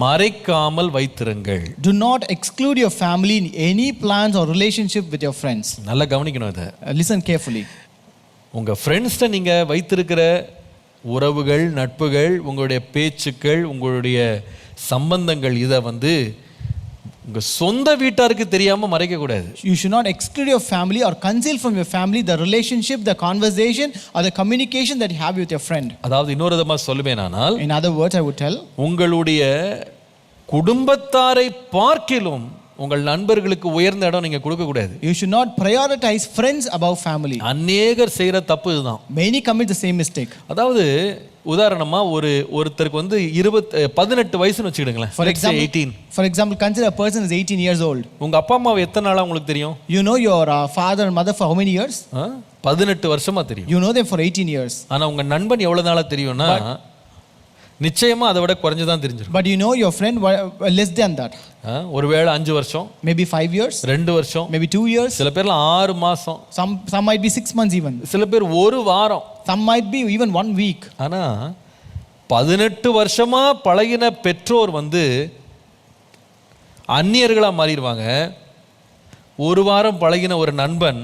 மறைக்காமல் வைத்திருங்கள். Do not exclude your family in any plans or relationship with your friends. நல்லா கவனிக்கணும் இதை. Listen carefully. உங்க ஃப்ரெண்ட்ஸ்ட நீங்க வைத்திருக்கிற உறவுகள், நட்புகள், உங்களுடைய பேச்சுக்கள், உங்களுடைய சம்பந்தங்கள் இதை வந்து உங்க சொந்த வீட்டாருக்கு தெரியாம மறைக்க கூடாது. You should not exclude your family or conceal from your family the relationship, the conversation or the communication that you have with your friend. அதாவது இன்னொரு விதமா சொல்லுவேனானால், in other words I would tell, உங்களுடைய குடும்பத்தாரை பார்க்கிலும் உங்கள் நண்பர்களுக்கு உயர்ந்த இடம் நீங்க கொடுக்க கூடாது. You should not prioritize friends above family. அநேகர் செய்யற தப்பு இதுதான். Many commit the same mistake. அதாவது உதாரணமா ஒருத்தருக்கு வந்து 18 வயசுன்னு வச்சுக்கிடுங்களேன். For example, consider a person is 18 years old. உங்க அப்பா அம்மாவை எத்தனை நாளா உங்களுக்கு தெரியும்? You know your father and mother for how many years? 18 வருஷமா தெரியும். You know them for 18 years. ஆனா உங்க நண்பன் எவ்வளவு நாளா தெரியும்னா நிச்சயமா அதை விட குறைஞ்சுதான் தெரிஞ்சிரும். But you know your friend less than that. ஒருவேளை 5 வருஷம், maybe 5 years, 2 வருஷம், maybe 2 years, சில பேர்லாம் 6 மாசம், some might be 6 months even, சில பேர் ஒரு வாரம், some might be even 1 week. ஆனா 18 வருஷமா பழகின பெற்றோர் வந்து அந்நியர்களா மாறிடுவாங்க. ஒரு வாரம் பழகின ஒரு நண்பன்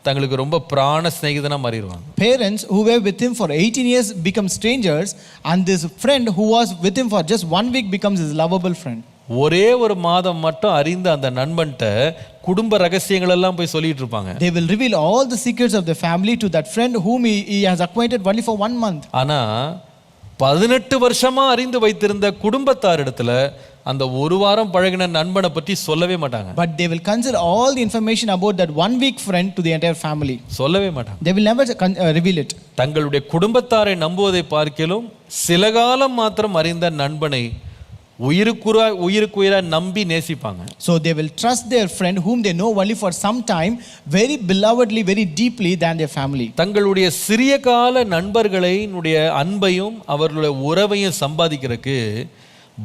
தங்களுக்கு ரொம்ப பிராண சிநேகிதனா மாறிடுவாங்க. Parents who were with him for 18 years become strangers, and this friend who was with him for just 1 week becomes his lovable friend. ஒரே ஒரு மாதம் மட்டும் அறிந்த அந்த நண்பன்ட்ட குடும்ப ரகசியங்கள் எல்லாம் போய் சொல்லிட்டு இருப்பாங்க. They will reveal all the secrets of the family to that friend whom he has acquainted only for 1 month. ஆனா 18 வருஷமா அறிந்து வைத்திருந்த குடும்பத்தாரிடத்துல அந்த ஒரு வாரம் பழகின நண்பனை பற்றி சொல்லவே மாட்டாங்க. But they will consider all the information about that 1 week friend to the entire family. சொல்லவே மாட்டாங்க. They will never reveal it. தங்களுடைய குடும்பத்தாரை நம்புவதை பார்க்கிலும் சில காலம் மாத்திரம் அறிந்த நண்பனை உயிருக்குயிரா நம்பி நேசிப்பாங்க. So they will trust their friend whom they know only for some time very belovedly, very deeply than their family. தங்களுடைய சிறிய கால நண்பர்களுடைய அன்பையும் அவர்களுடைய உறவையும் சம்பாதிக்கிறதுக்கு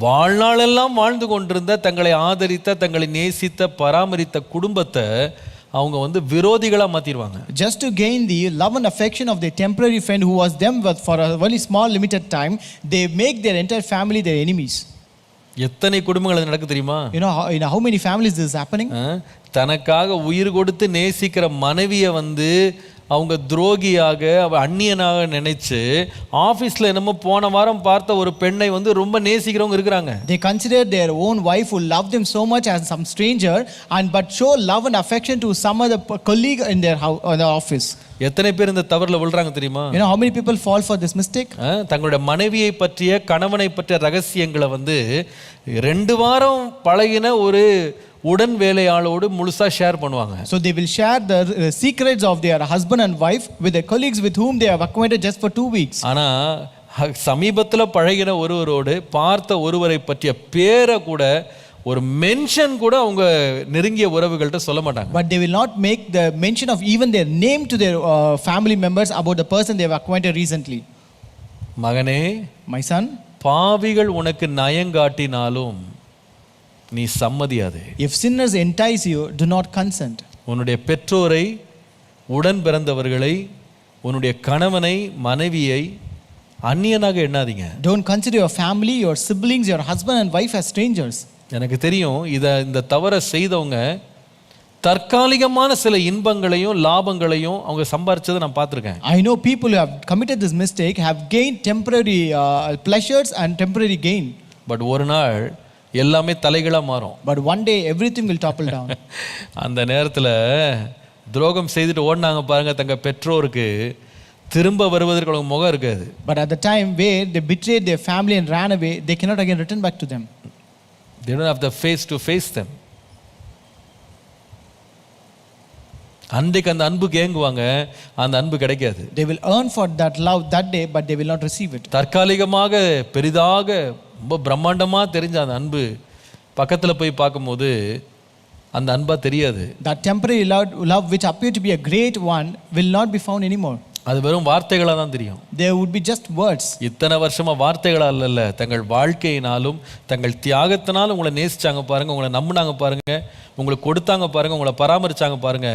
வாழ்நாளெல்லாம் வாழ்ந்து கொண்டிருந்த தங்களை ஆதரித்த தங்களை நேசித்த பராமரித்த குடும்பத்தை அவங்க வந்து விரோதிகளா மாத்திடுவாங்க. Just to gain the love and affection of their temporary friend who was them for a very small limited time, they make their entire family their enemies. எத்தனை குடும்பங்கள் அது நடக்கு தெரியுமா? You know how many families this is happening? தனக்காக உயிர் கொடுத்து நேசிக்கிற மனைவியை வந்து அவங்க துரோகியாக அந்நியனாக நினைச்சு ஆபீஸ்ல என்னமோ போன வாரம் பார்த்த ஒரு பெண்ணை வந்து ரொம்ப நேசிக்கிறவங்க இருக்கிறாங்க. They consider their own wife who loved them so much as some stranger, and but show love and affection to some other colleague in their office. எத்தனை பேர் இந்த தவறுல விழுறாங்க தெரியுமா? You know how many people fall for this mistake? தங்களுடைய மனைவியை பற்றிய கணவனை பற்றிய ரகசியங்களை வந்து 2 வாரம் பழகின ஒரு உடன் வேலையாளோடு முழுசா ஷேர் பண்ணுவாங்க. So they will share the secrets of their husband and wife with their colleagues with whom they have acquainted just for 2 weeks. ஆனா சமீபத்துல பழகின ஒருவரோடு பார்த்த ஒருவரை பற்றிய பேரை கூட ஒரு மென்ஷன் கூட அவங்க நெருங்கிய உறவுகள்கிட்ட சொல்ல மாட்டாங்க. But they will not make the mention of even their name to their family members about the person they have acquainted recently. மகனே, my son, பாவிகள் உனக்கு நயங்காட்டினாலும் நீ சம்மதியாதே. If sinners entice you, do not consent. உன்னுடைய பெற்றோரை, உடன் பிறந்தவர்களை, உன்னுடைய கணவனை மனைவியை அந்நியனாக எண்ணாதீங்க. Don't consider your family, your siblings, your husband and wife as strangers. எனக்கு தெரியும் இந்த தவறை செய்தவங்க தற்காலிகமான சில இன்பங்களையும் லாபங்களையும் அவங்க சம்பாரிச்சதை நான் பார்த்துருக்கேன். I know people who have committed this mistake have gained temporary pleasures and temporary gain. But ஒரு நாள் எல்லாமே தலைகளா மாறும். But one day everything will topple down. அந்த நேரத்துல துரோகம் செய்துட்டு ஓடினாங்க பாருங்க தங்க பெற்றோருக்கு, திரும்ப வருவதற்கு அவங்க முகம் இருக்காது. But at the time where they betrayed their family and ran away, they cannot again return back to them. They don't have the face to face them. அன்றைக்கு அந்த அன்புக்கு ஏங்குவாங்க, அந்த அன்பு கிடைக்காது. They will earn for that love that day, but they will not receive it. தற்காலிகமாக பெரிதாக ரொம்ப பிரம்மாண்டமா தெரிஞ்ச அந்த அன்பு பக்கத்துல போய் பார்க்கும்போது அந்த அன்பா தெரியாது. That temporary love which appeared to be a great one will not be found anymore. அது வெறும் வார்த்தைகளா தான் தெரியும். There would be just words. இத்தனை வருஷமா வார்த்தைகளால் அல்ல, தங்கள் வாழ்க்கையினாலும் தங்கள் தியாகத்தினாலும் உங்களை நேசிச்சாங்க பாருங்க, உங்களை நம்பினாங்க பாருங்க, உங்களுக்கு கொடுத்தாங்க பாருங்க, உங்களை பராமரிச்சாங்க பாருங்க.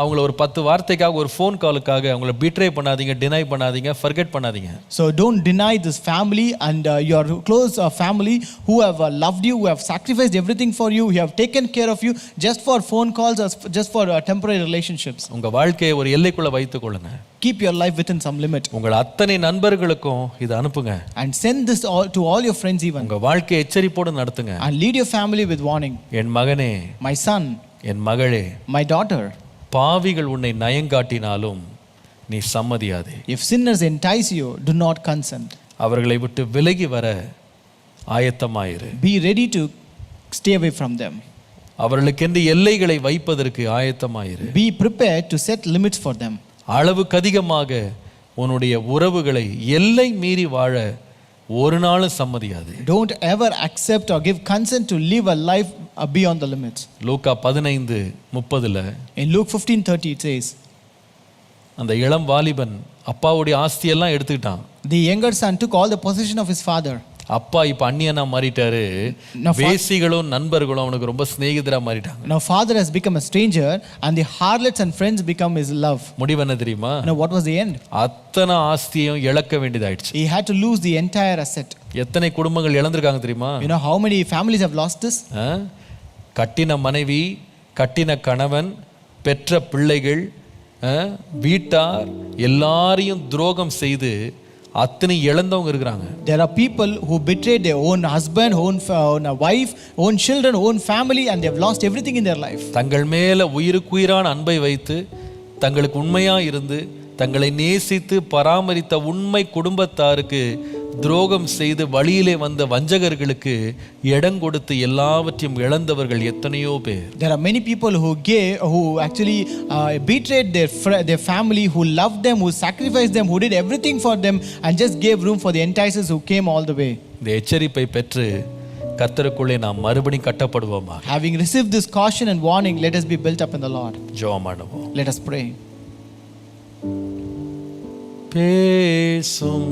அவங்கள ஒரு 10 வார்த்தைக்காக, ஒரு ஃபோன் காலுக்காக அவங்கள பிட்ரே பண்ணாதீங்க, டினை பண்ணாதீங்க, ஃபர்கெட் பண்ணாதீங்க. So don't deny this family and your close family who have loved you, who have sacrificed everything for you, who have taken care of you just for phone calls or just for temporary relationships. உங்க வாழ்க்கையை ஒரு எல்லைக்குள்ள வைத்துக் கொள்ளுங்க. Keep your life within some limit. உங்கள் அத்தனை நண்பர்களுக்கும் இதை அனுப்புங்க. And send this to all your friends even. உங்க வாழ்க்கையை எச்சரிப்போடு நடத்துங்க. And lead your family with warning. என் மகனே, my son, என் மகளே, my daughter, பாவிகள் உன்னை நயங்காட்டினாலும் நீ சம்மதியாதே. If sinners entice you, do not consent. அவர்களை விட்டு விலகி வர ஆயத்தமாயிரு. Be ready to stay away from them. அவர்களுக்கென்று எல்லைகளை வைப்பதற்கு ஆயத்தமாயிரு. Be prepared to set limits for them. அளவுக்கு அதிகமாக உன்னுடைய உறவுகளை எல்லை மீறி வாழ ஒரு நாளும் சம்மதியாது. Don't ever accept or give consent to live a life beyond the limits. Luca 15:30 In Luke 15:30 it says, அந்த இளம் வாலிபன் அப்பாவுடைய ஆஸ்தியெல்லாம் எடுத்துக்கிட்டான். the younger son took all the possession of his father. அப்பா இப்ப அந்நியனா மாறிட்டாரு. வேசிகளும் நண்பர்களும் அவனுக்கு ரொம்ப சிநேகிதரா மாறிட்டாங்க. Now father has become a stranger and the harlots and friends become his love. முடிவு என்ன தெரியுமா? Now what was the end? அத்தனை ஆஸ்தியையும் இழக்க வேண்டியதாயிடுச்சு. He had to lose the entire asset. எத்தனை குடும்பங்கள் இழந்திருக்காங்க தெரியுமா? You know how many families have lost this? கட்டின மனைவி, கட்டின கணவன், பெற்ற பிள்ளைகள், வீட்டார் எல்லாரையும் துரோகம் செய்து அத்தனை இழந்தவங்க இருக்கிறாங்க. There are people who betrayed their own husband, own wife, own children, own family, and they have lost everything in their life. தங்கள் மேல உயிருக்குயிரான அன்பை வைத்து தங்களுக்கு உண்மையா இருந்து தங்களை நேசித்து பராமரித்த உண்மை குடும்பத்தாருக்கு துரோகம் செய்து வழியிலே வந்த வஞ்சகர்களுக்கு இடம் கொடுத்து எல்லாவற்றையும் இழந்தவர்கள் எத்தனையோ பேர். There are many people who actually betrayed their family, who loved them, who sacrificed them, who did everything for them and just gave room for the enticers who came all the way. இந்த எச்சரிப்பை பெற்று கர்த்தருக்குள்ளே நாம் மறுபடியும் கட்டப்படுவோமா? Having received this caution and warning, let us be built up in the Lord. ஜெபம் பண்ணுவோம். Let us pray. பேசும்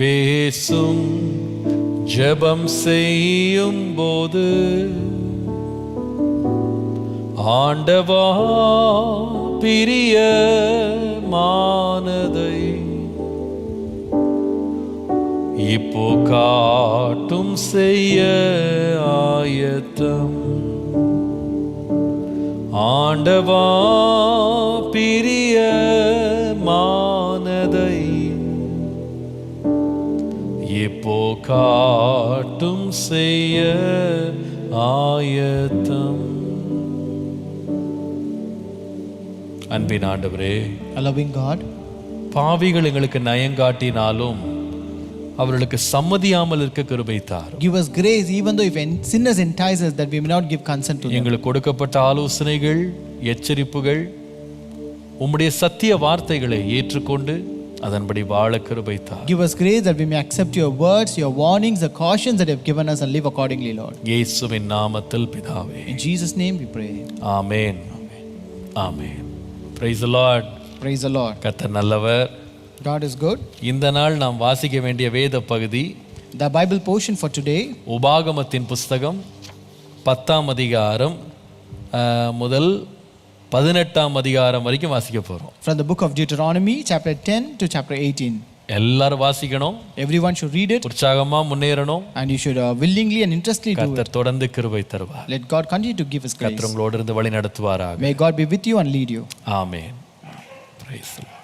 பேசும் ஜெபம் செய்யும் போது ஆண்டவா பிரியமானதை இப்போ காட்டும் செய்ய ஆயத்தம். ஆண்டவா பிரியமானதை இப்போ காட்டும் செய்ய ஆயத்தம். அன்பின் ஆண்டவரே, A loving God, பாவிகள் எங்களுக்கு நயங்காட்டினாலும் அவர்களுக்கு சம்மதியாமல் இருக்க கிருபை தாரும். give us grace even though if sinners entice us, that we may not give consent to them. எங்களுக்கு கொடுக்கப்பட்ட ஆலோசனைகள், எச்சரிப்புகள், உம்முடைய சத்திய வார்த்தைகளை ஏற்றுக்கொண்டு அதன்படி வாழ கிருபை தாரும். Give us grace that we may accept your words, your warnings, the cautions that you have given us and live accordingly, Lord. இயேசுவின் நாமத்தில் பிதாவே. In Jesus' name we pray. Amen. Amen. Praise the Lord. Praise the Lord. கர்த்தர் நல்லவர். God is good. இந்த நாள் நாம் வாசிக்க வேண்டிய வேத பகுதி The Bible portion for today, உபாகமத்தின் புஸ்தகம் 10ஆம் அதிகாரம் முதல் 18ஆம் அதிகாரம் வரைக்கும் வாசிக்க போறோம். from the book of Deuteronomy, chapter 10 to chapter 18. எல்லாரும் வாசிக்கணும். Everyone should read it உற்சாகமா முன்னேறணும். and you should willingly and interestedly do it. கர்த்தர் தொடர்ந்து கிருபை தருவார். Let God continue to give us grace. கர்த்தர் உங்களோடு இருந்து வழி நடத்துவாராக. May God be with you and lead you. Amen. Praise the Lord.